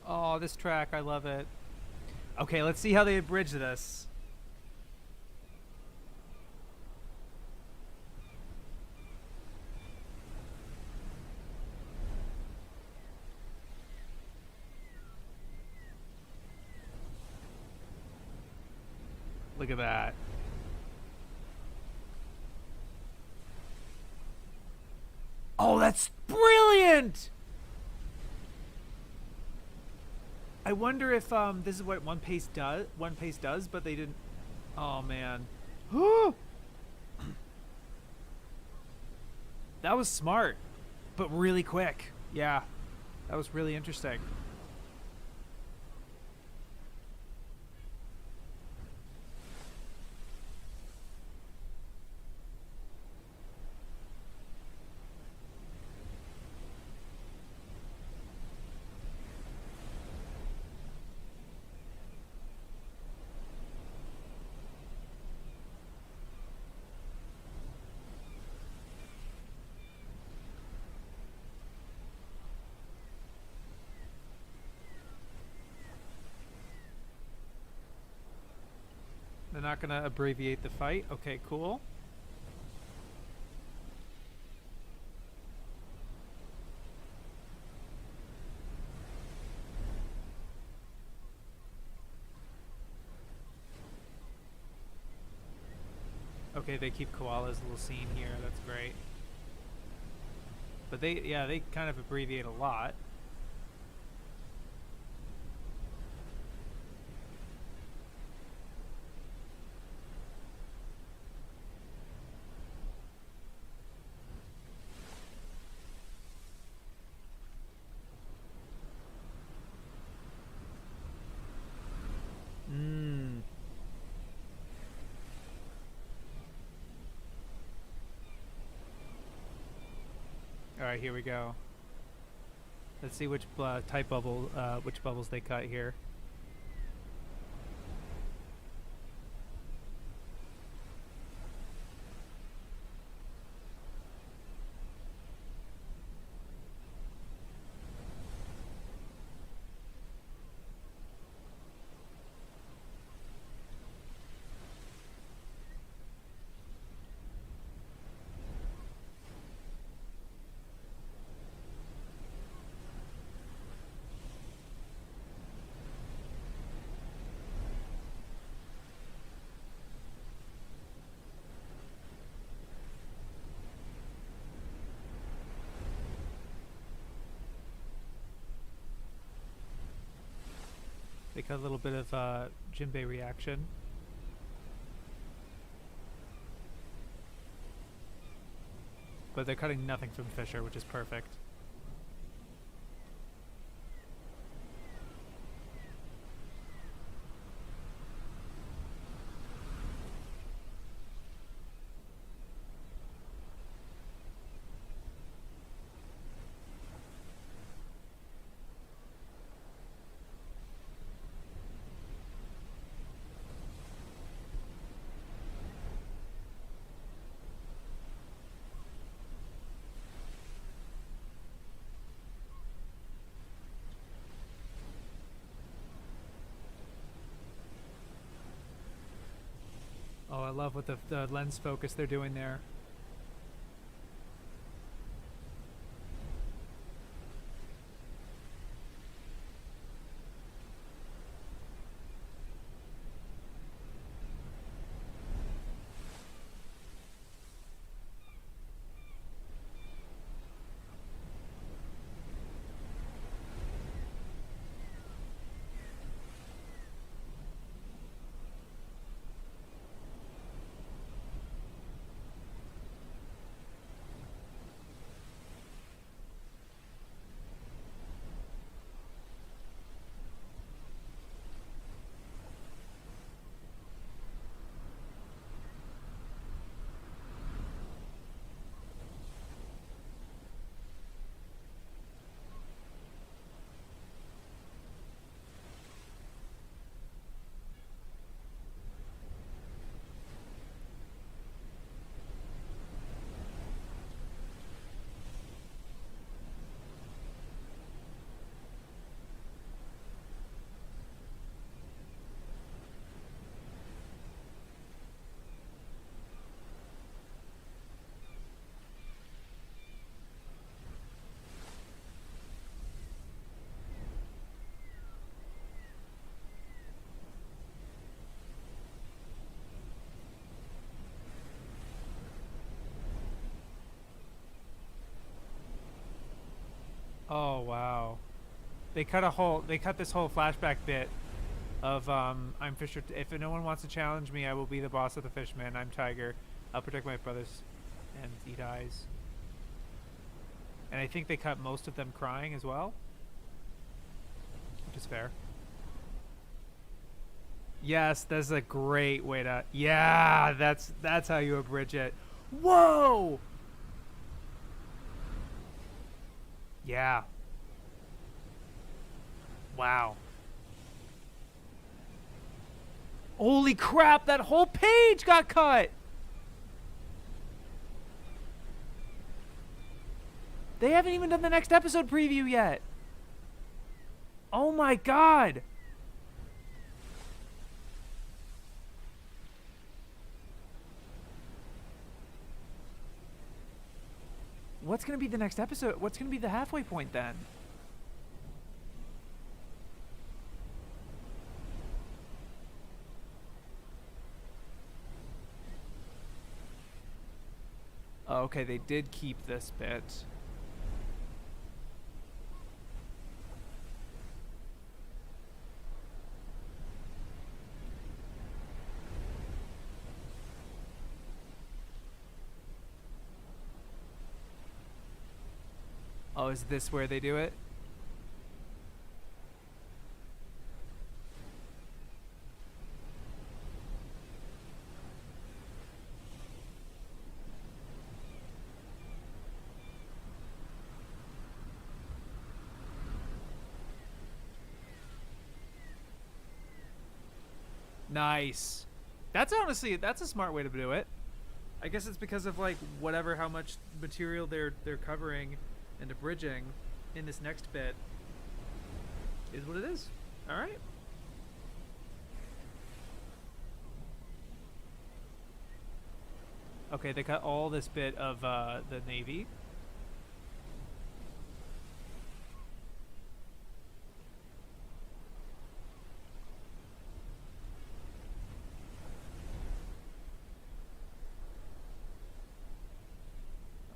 Oh, this track, I love it. Okay, let's see how they abridge this. Look at that. Oh, that's brilliant! I wonder if this is what One Piece does, but they didn't. Oh man, that was smart, but really quick. Yeah, that was really interesting. not gonna abbreviate the fight. Okay, cool. Okay, they keep Koala's little scene here. That's great. But they kind of abbreviate a lot. Alright, here we go. Let's see which type bubble, which bubbles they cut here. They cut a little bit of Jinbei reaction. But they're cutting nothing from Fisher, which is perfect. Oh, I love what the lens focus they're doing there. Oh wow. They cut this whole flashback bit of I'm Fisher. If no one wants to challenge me, I will be the boss of the Fishman. I'm Tiger. I'll protect my brothers. And he dies. And I think they cut most of them crying as well, which is fair. Yes, that's a great way to. Yeah, that's how you abridge it. Whoa. Yeah. Wow. Holy crap, that whole page got cut! They haven't even done the next episode preview yet. Oh my god. what's gonna be the next episode? What's gonna be the halfway point then? Oh, okay, they did keep this bit. Oh, is this where they do it? Nice. That's honestly, that's a smart way to do it. I guess it's because of like whatever how much material they're covering and abridging in this next bit is what it is. All right. Okay, they cut all this bit of the Navy.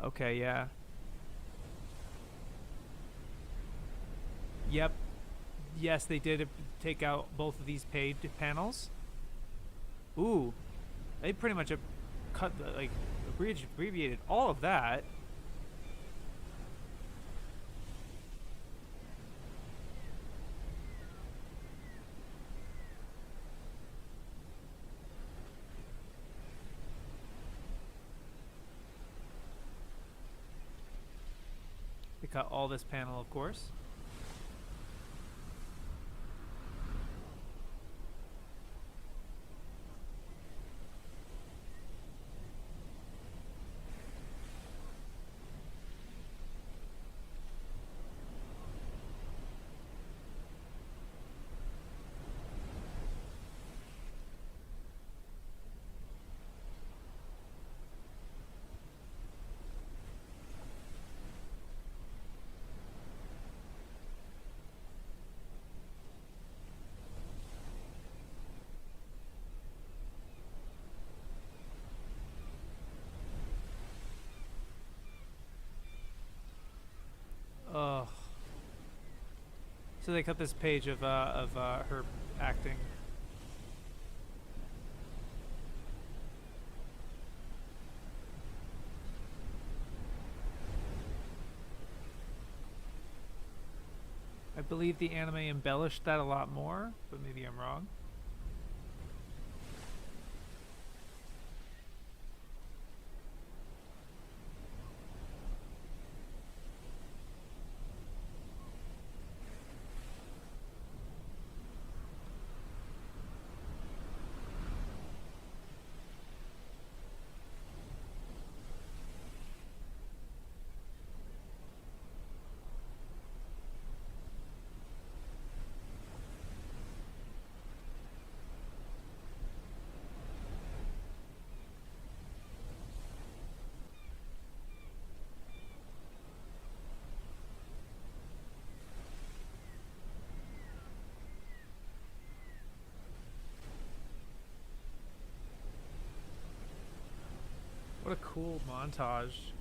Okay, yeah. Yep. Yes, they did take out both of these paid panels. Ooh, they pretty much cut the, like, abbreviated all of that. They cut all this panel, of course. Ugh. So they cut this page of her acting. I believe the anime embellished that a lot more, but maybe I'm wrong. What a cool montage.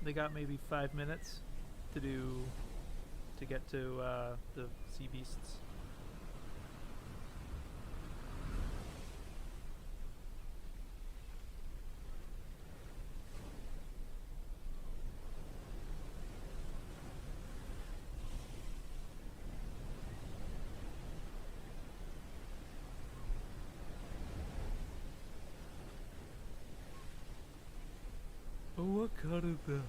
They got maybe 5 minutes to do to get to the sea beasts. Oh, what cut is that?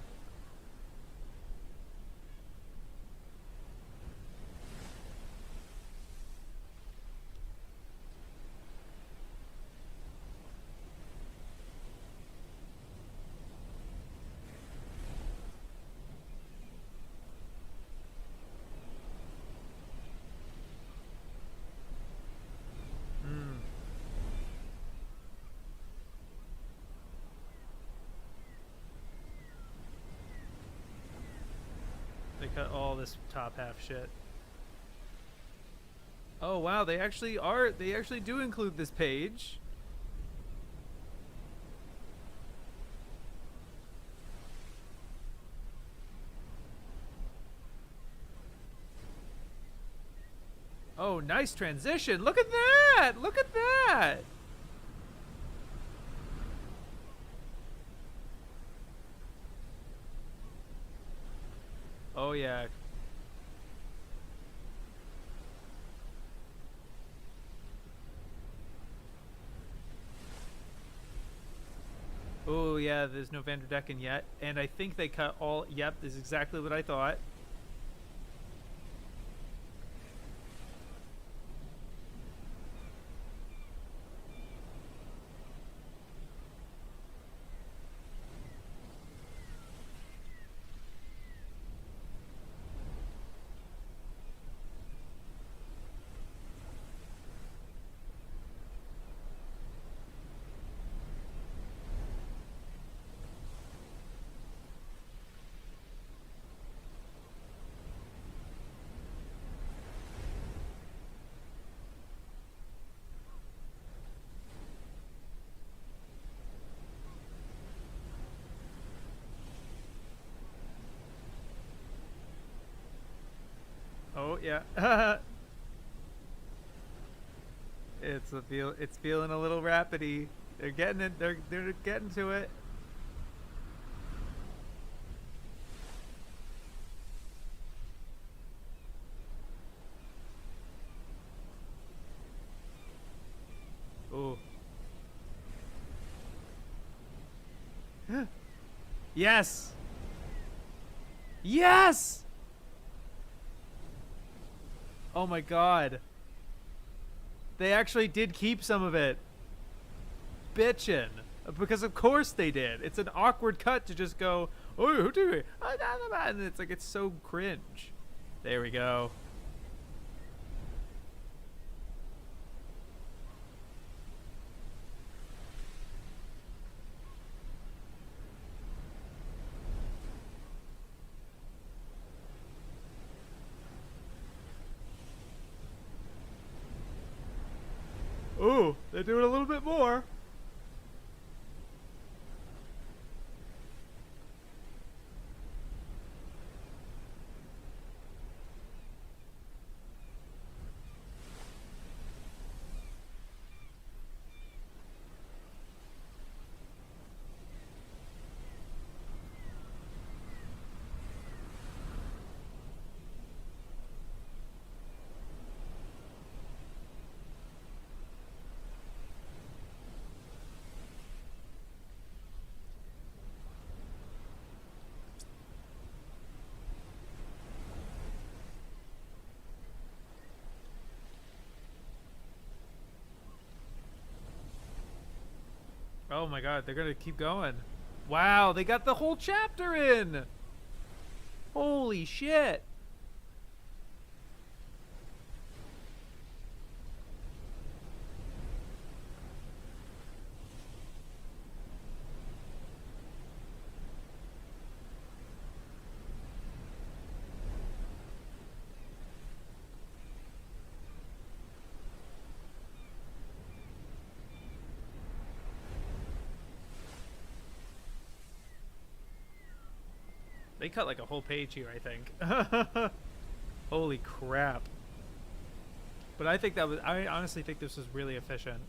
Hmm. They cut all this top half shit. Oh wow, they actually are. They actually do include this page. Oh, nice transition. Look at that. Look at that. Oh yeah. Oh yeah, there's no Vanderdecken yet, and I think they cut all. Yep, this is exactly what I thought. Oh yeah. It's a feel. It's feeling a little rapidy. They're getting it. They're getting to it. Oh. Yes. Yes. Oh my god. They actually did keep some of it. Bitchin'. Because of course they did. It's an awkward cut to just go, oh, who do we? And it's like, it's so cringe. There we go. Ooh, they're doing a little bit more. Oh my god, they're gonna keep going. Wow, they got the whole chapter in. Holy shit. They cut like a whole page here, I think. Holy crap. But I think that was, I honestly think this was really efficient.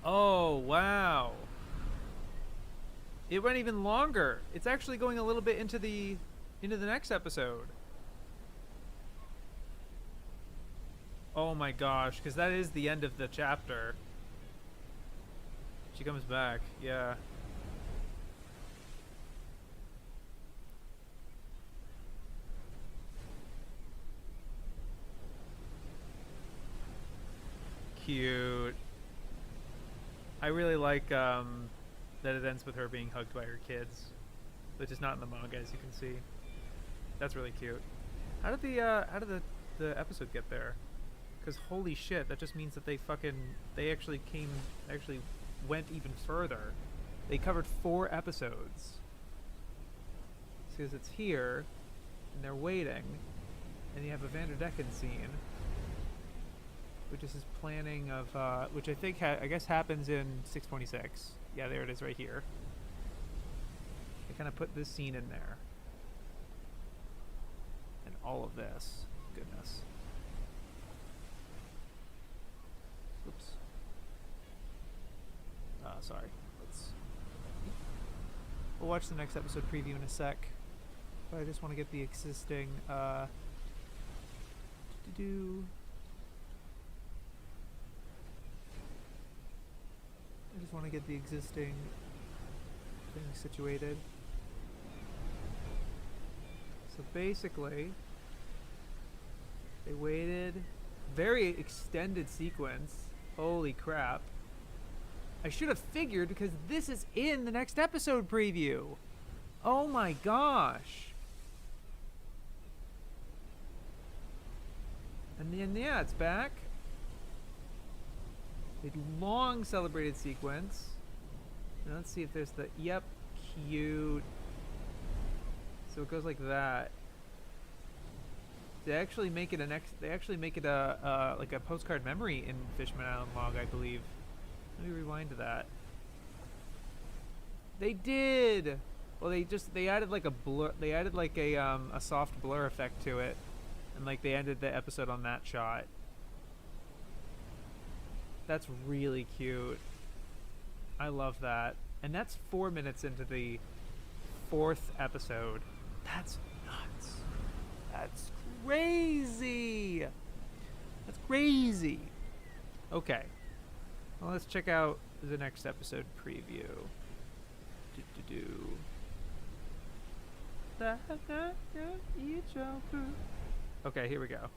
Oh, wow. It went even longer. It's actually going a little bit into the next episode. Oh my gosh, because that is the end of the chapter. She comes back, yeah. Cute. I really like that it ends with her being hugged by her kids, which is not in the manga, as you can see. That's really cute. How did the episode get there? Because holy shit, that just means that they actually went even further. They covered 4 episodes. Because it's here, and they're waiting, and you have a Vanderdecken scene, which is his planning of, which I think, I guess happens in 626. Yeah, there it is right here. They kind of put this scene in there. And all of this. Goodness. Oops. Sorry. We'll watch the next episode preview in a sec. But I just want to get the existing, I just want to get the existing thing situated. So basically, they waited. Very extended sequence. Holy crap. I should have figured because this is in the next episode preview. Oh my gosh. And then, yeah, it's back. A long celebrated sequence. Now let's see if there's the, yep, cute. So it goes like that. They actually make it a like a postcard memory in Fishman Island log, I believe. Let me rewind to that. They did. Well, they added like a blur. They added like a soft blur effect to it, and like they ended the episode on that shot. That's really cute. I love that. And that's 4 minutes into the 4th episode. That's nuts. That's crazy. That's crazy. Okay. Well, let's check out the next episode preview. Okay, here we go.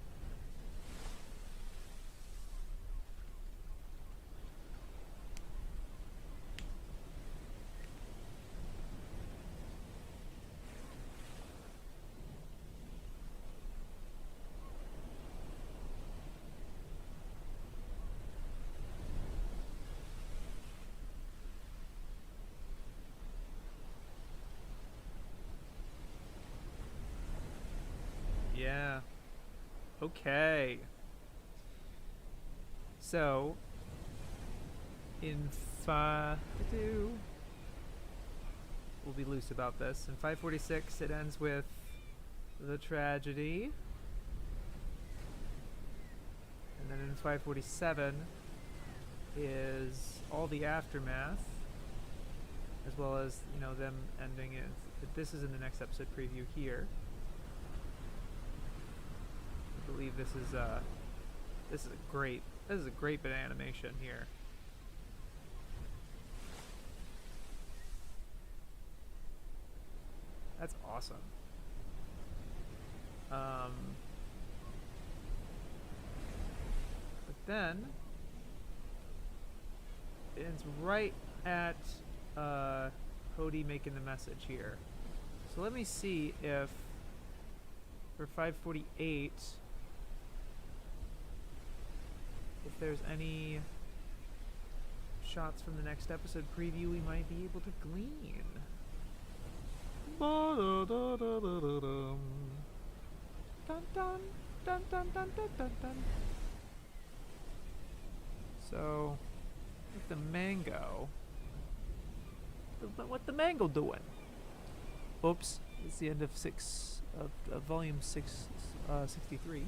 Yeah. Okay. So, in we'll be loose about this. In 546, it ends with the tragedy. And then in 547 is all the aftermath, as well as, you know, them ending it. This is in the next episode preview here. I believe this is a great bit of animation here. That's awesome. But then it ends right at Hody making the message here. So let me see if for 548 if there's any shots from the next episode preview we might be able to glean. Dun, dun, dun, dun, dun, dun, dun, dun. So, with the mango, what the mango doing? Oops, it's the end of volume 63.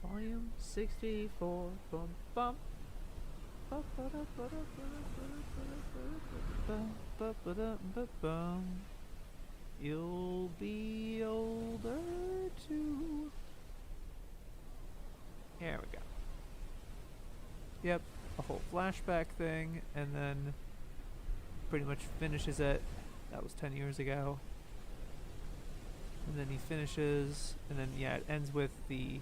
Volume 64. Bum bum. You'll be older too. There we go. Yep, a whole flashback thing, and then pretty much finishes it. That was 10 years ago. And then he finishes, and then, yeah, it ends with the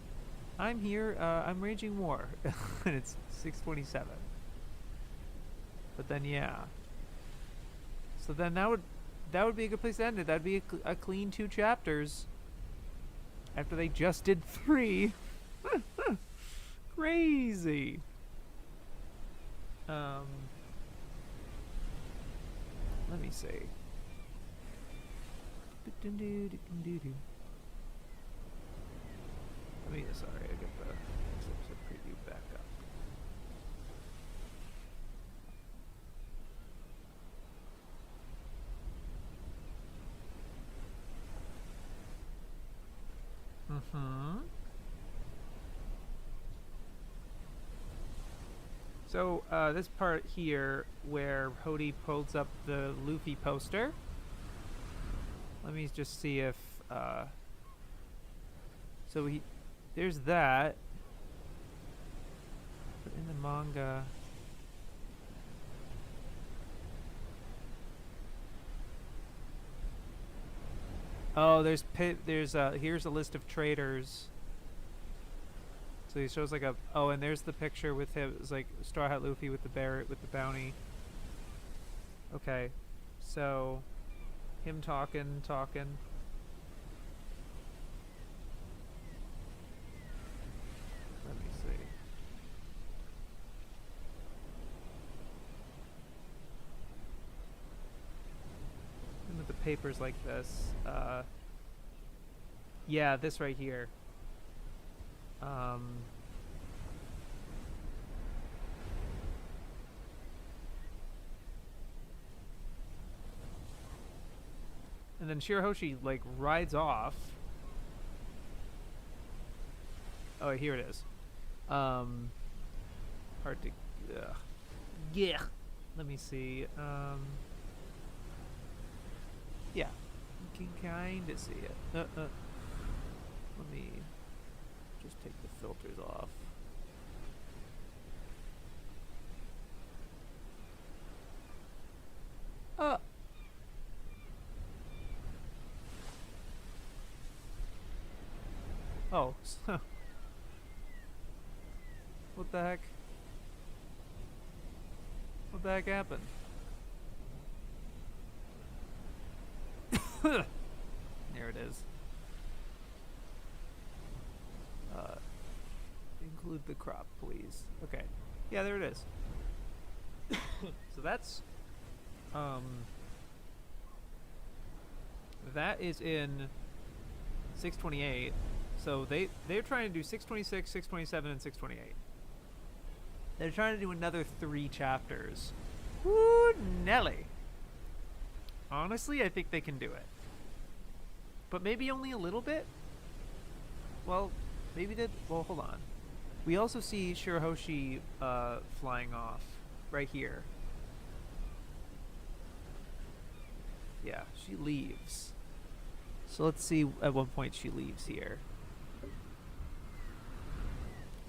I'm here, I'm raging war. And it's 627. But then, yeah. So then that would be a good place to end it. That'd be a clean 2 chapters. After they just did 3. Crazy. Let me see. Let me, sorry, I get the episode preview back up. So, this part here where Hody pulls up the Luffy poster. Let me just see if, so there's that. But in the manga, oh, there's here's a list of traders. So he shows like and there's the picture with him. It's like Straw Hat Luffy with the with the bounty. Okay, so him talking. Let me see. And with the papers like this, yeah, this right here. And then Shirahoshi like rides off. Oh, here it is. Hard to. Yeah. Let me see. Yeah, you can kind of see it. Let me just take the filters off. Oh, what the heck? What the heck happened? There it is. Include the crop, please. Okay. Yeah, there it is. So that's that is in 628. So they're trying to do 626, 627, and 628. They're trying to do another 3 chapters. Woo, Nelly. Honestly, I think they can do it. But maybe only a little bit? Well, maybe well, hold on. We also see Shirahoshi flying off right here. Yeah, she leaves. So let's see at what point she leaves here.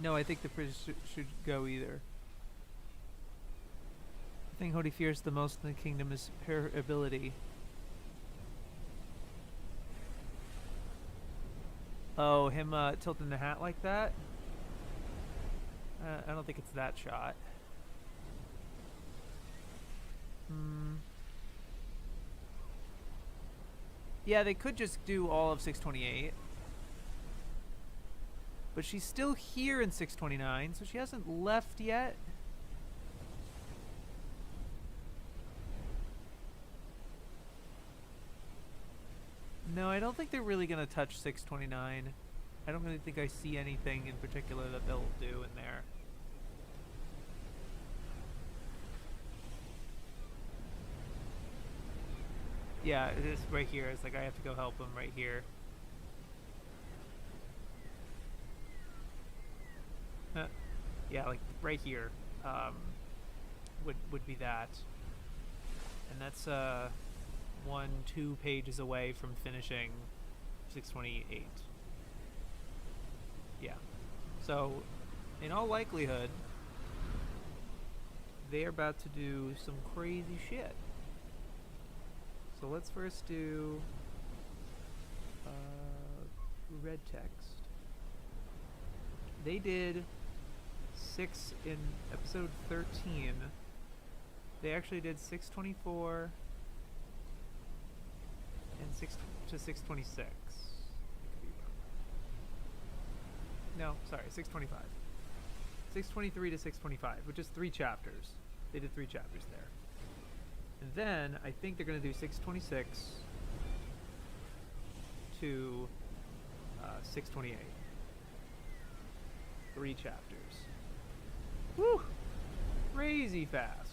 No, I think the British should go either. The thing Hody fears the most in the kingdom is her ability. Oh, him tilting the hat like that? I don't think it's that shot. Yeah, they could just do all of 628. But she's still here in 629, so she hasn't left yet. No, I don't think they're really going to touch 629. I don't really think I see anything in particular that they'll do in there. Yeah, it is right here. It's like I have to go help him right here. Yeah, like right here would be that. And that's 2 pages away from finishing 628. Yeah. So, in all likelihood, they're about to do some crazy shit. So let's first do red text. They did 6 in episode 13. They actually did 624 and 6 to 626. No, sorry, 625. 623 to 625, which is 3 chapters. They did 3 chapters there. And then I think they're going to do 626 to 628. 3 chapters. Woo! Crazy fast.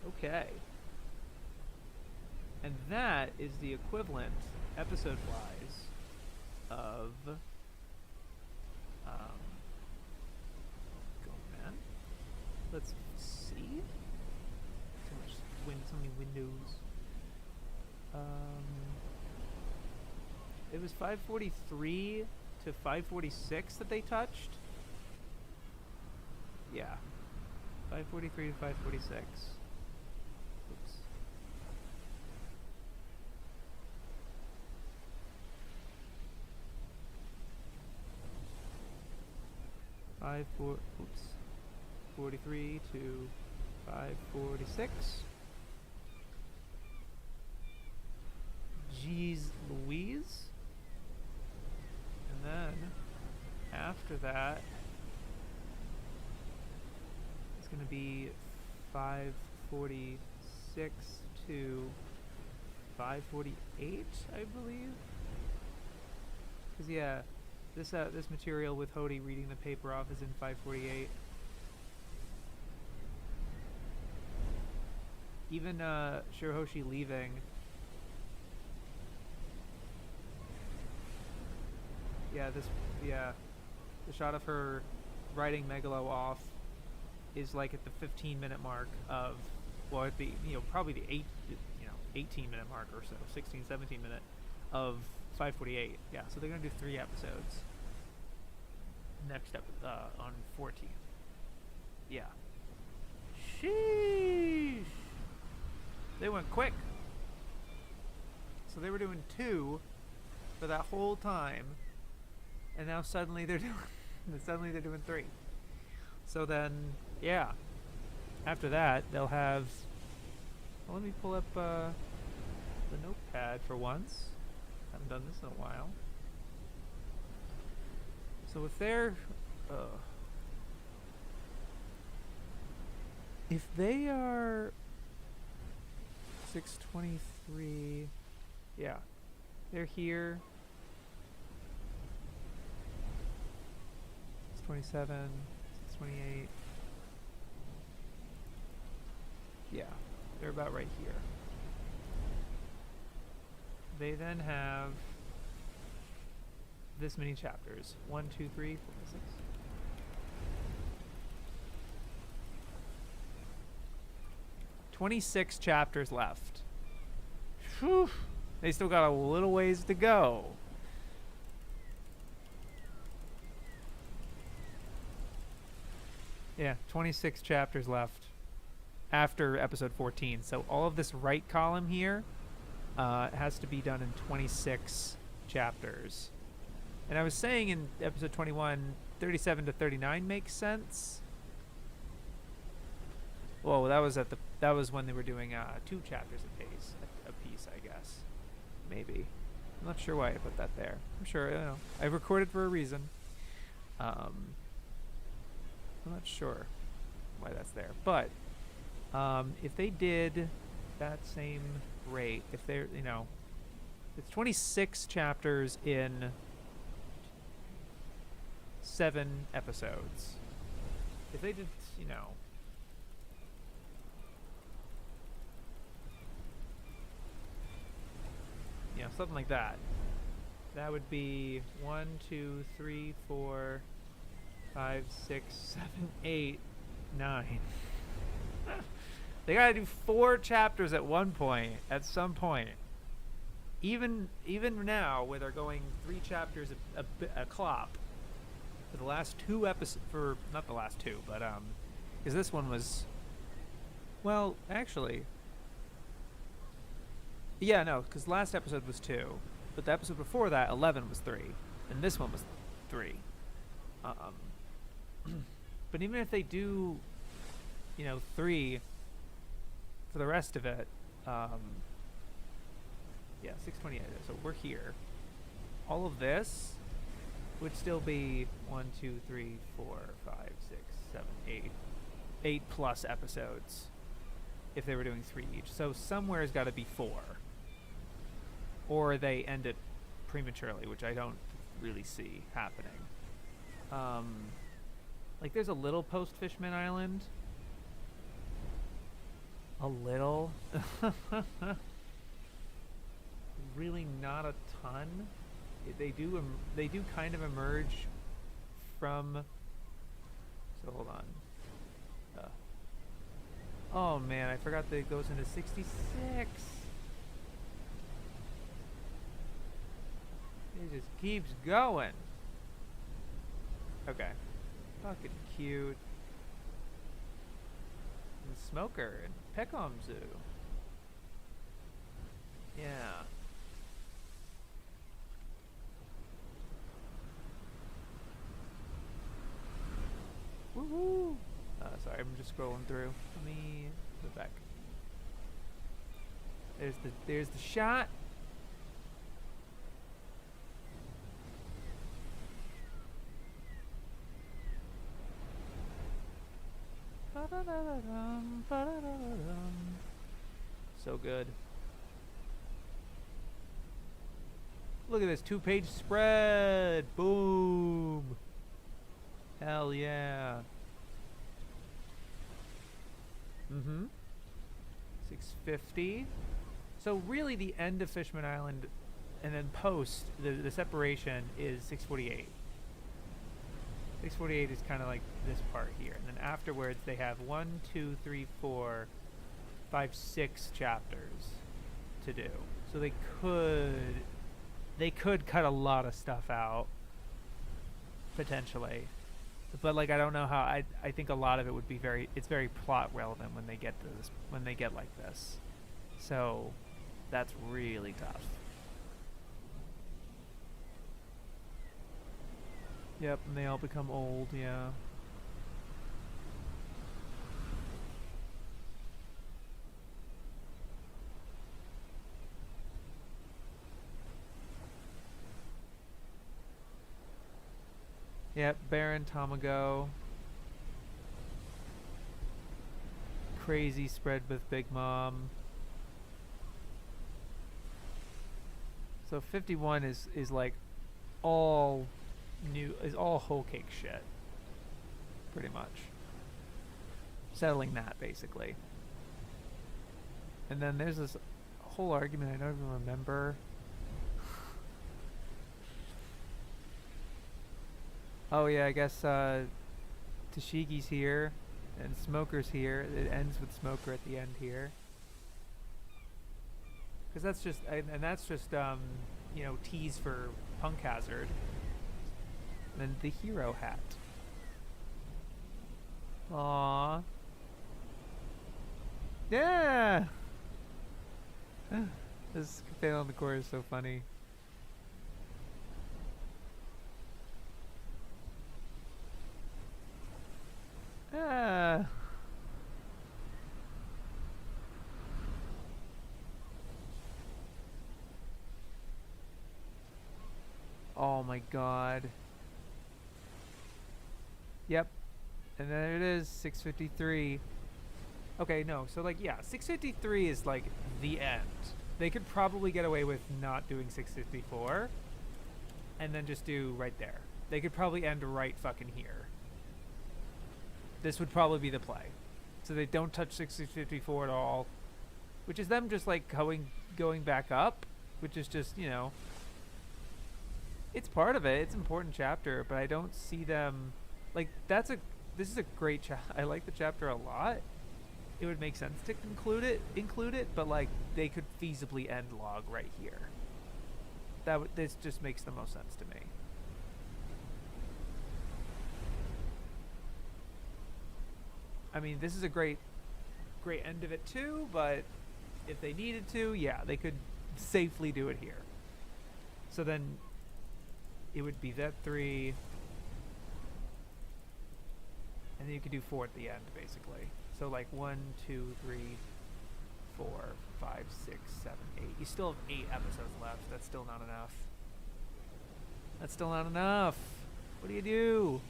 Okay. And that is the equivalent, episode-wise, of go man. Let's see. So many windows. It was 543 to 546 that they touched. Yeah. 543 to 546. Oops. Oops. 43 to 546. Jeez Louise. And then after that it's going to be 546 to 548, I believe. Because yeah, this material with Hody reading the paper off is in 548. Even Shirahoshi leaving. The shot of her riding Megalo off is like at the 15-minute mark of, well, at the, probably the 18-minute mark or so, 16, 17 minute of 548. Yeah, so they're gonna do 3 episodes next on 14. Yeah. Sheesh. They went quick. So they were doing 2 for that whole time. And now suddenly they're doing 3. So then, yeah. After that, they'll have. Well, let me pull up the notepad for once. Haven't done this in a while. So if they're, if they are 623, yeah, they're here. 627, 628. Yeah, they're about right here. They then have this many chapters. 1, 2, 3, 4, 6. "26 chapters left. Whew. They still got a little ways to go. Yeah, 26 chapters left after episode 14. So all of this right column here has to be done in 26 chapters. And I was saying in episode 21, 37 to 39 makes sense. Well, that was when they were doing 2 chapters a piece, I guess. Maybe. I'm not sure why I put that there. I'm sure, I recorded for a reason. I'm not sure why that's there. But if they did that same rate, if they're, it's 26 chapters in 7 episodes. If they did, something like that. That would be 1, 2, 3, 4, 5, 6, 7, 8, 9. They gotta do 4 chapters at one point, at some point. Even now, where they're going 3 chapters a clop, for the last 2 episodes, for not the last 2, but because this one was, well, actually, yeah, no, because last episode was 2, but the episode before that, 11 was 3, and this one was 3. But even if they do, 3 for the rest of it, yeah, 628. So we're here. All of this would still be 1, 2, 3, 4, 5, 6, 7, 8, 8 plus episodes if they were doing 3 each. So somewhere's got to be 4, or they end it prematurely, which I don't really see happening. Like there's a little post Fishman Island. A little. Really not a ton. They do kind of emerge from. So hold on. Oh man, I forgot that it goes into 66. It just keeps going. Okay. Fucking cute. And Smoker and Peckham Zoo. Yeah. Woohoo! Sorry, I'm just scrolling through. Let me go back. There's the shot. So good. Look at this 2-page spread. Boom. Hell yeah. 650. So really the end of Fishman Island and then post the separation is 648. 648 is kind of like this part here, and then afterwards they have 1, 2, 3, 4, 5, 6 chapters to do. So they could cut a lot of stuff out potentially, but like I don't know how. I think a lot of it would be very plot relevant when they get to this, when they get like this. So that's really tough. Yep, and they all become old, yeah. Yep, Baron Tamago. Crazy spread with Big Mom. So 51 is like all new, is all whole cake shit. Pretty much. Settling that basically. And then there's this whole argument I don't even remember. Oh yeah, I guess Tashigi's here and Smoker's here. It ends with Smoker at the end here. Because that's just, and that's just, tease for Punk Hazard. And then the hero hat. Aww. Yeah! This fail on the core is so funny. Ah. Oh my god. Yep. And there it is, 653. Okay, no, so like, yeah, 653 is like the end. They could probably get away with not doing 654 and then just do right there. They could probably end right fucking here. This would probably be the play. So they don't touch 654 at all, which is them just like going back up which is just, it's part of it. It's an important chapter, but I don't see them like this is a great I like the chapter a lot. It would make sense to include it, but like they could feasibly end log right here. This just makes the most sense to me. I mean, this is a great end of it too, but if they needed to, yeah, they could safely do it here. So then it would be that 3, and then you could do 4 at the end, basically. So like 1, 2, 3, 4, 5, 6, 7, 8. You still have 8 episodes left. That's still not enough. That's still not enough. What do you do?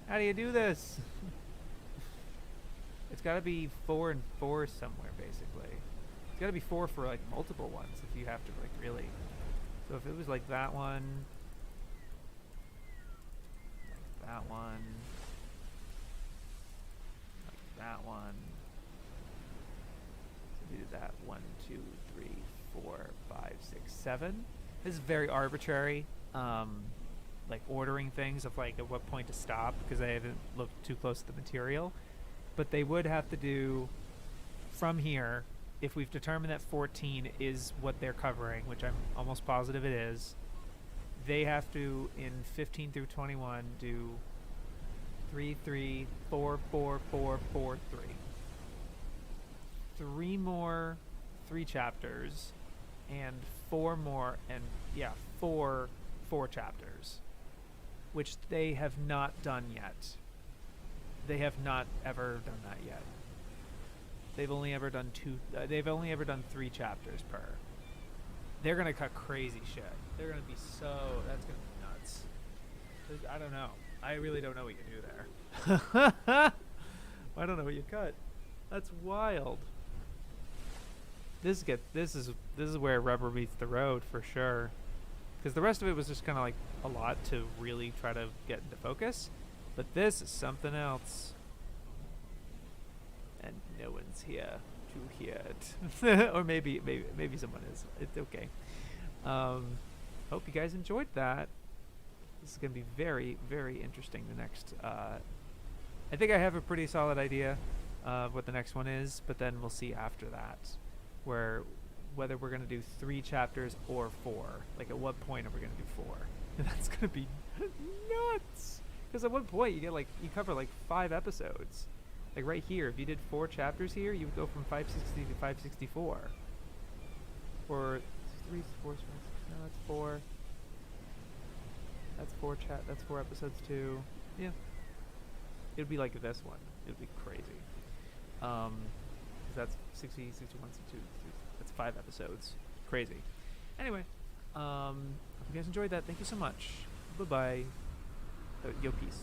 How do you do this? It's got to be 4 and 4 somewhere, basically. It's got to be 4 for like multiple ones if you have to like really. So if it was like that one, like that one, like that one. So do that 1, 2, 3, 4, 5, 6, 7. This is very arbitrary. Like ordering things of like at what point to stop because I haven't looked too close to the material. But they would have to do from here, if we've determined that 14 is what they're covering, which I'm almost positive it is, they have to, in 15 through 21, do 3, 3, 4, 4, 4, 4, 3. 3 more 3 chapters, and 4 more, and yeah, 4 chapters, which they have not done yet. They have not ever done that yet. They've only ever done they've only ever done 3 chapters per. They're gonna cut crazy shit. They're gonna be that's gonna be nuts. I don't know. I really don't know what you do there. I don't know what you cut. That's wild. This is where rubber meets the road for sure. Because the rest of it was just kind of like a lot to really try to get into focus. But this is something else. And no one's here to hear it. Or maybe someone is. It's okay. Hope you guys enjoyed that. This is going to be very, very interesting. The next... I think I have a pretty solid idea of what the next one is. But then we'll see after that. Whether we're going to do 3 chapters or 4. Like at what point are we going to do 4? And that's going to be nuts. Because at one point you cover like 5 episodes. Like right here, if you did 4 chapters here, you would go from 560 to 564. Or 3, 4, 5, 6, no, that's 4. That's 4 episodes too. Yeah. It would be like this one. It would be crazy. That's 60, 61, 62. That's 5 episodes. Crazy. Anyway, hope you guys enjoyed that. Thank you so much. Bye-bye. Yo, peace.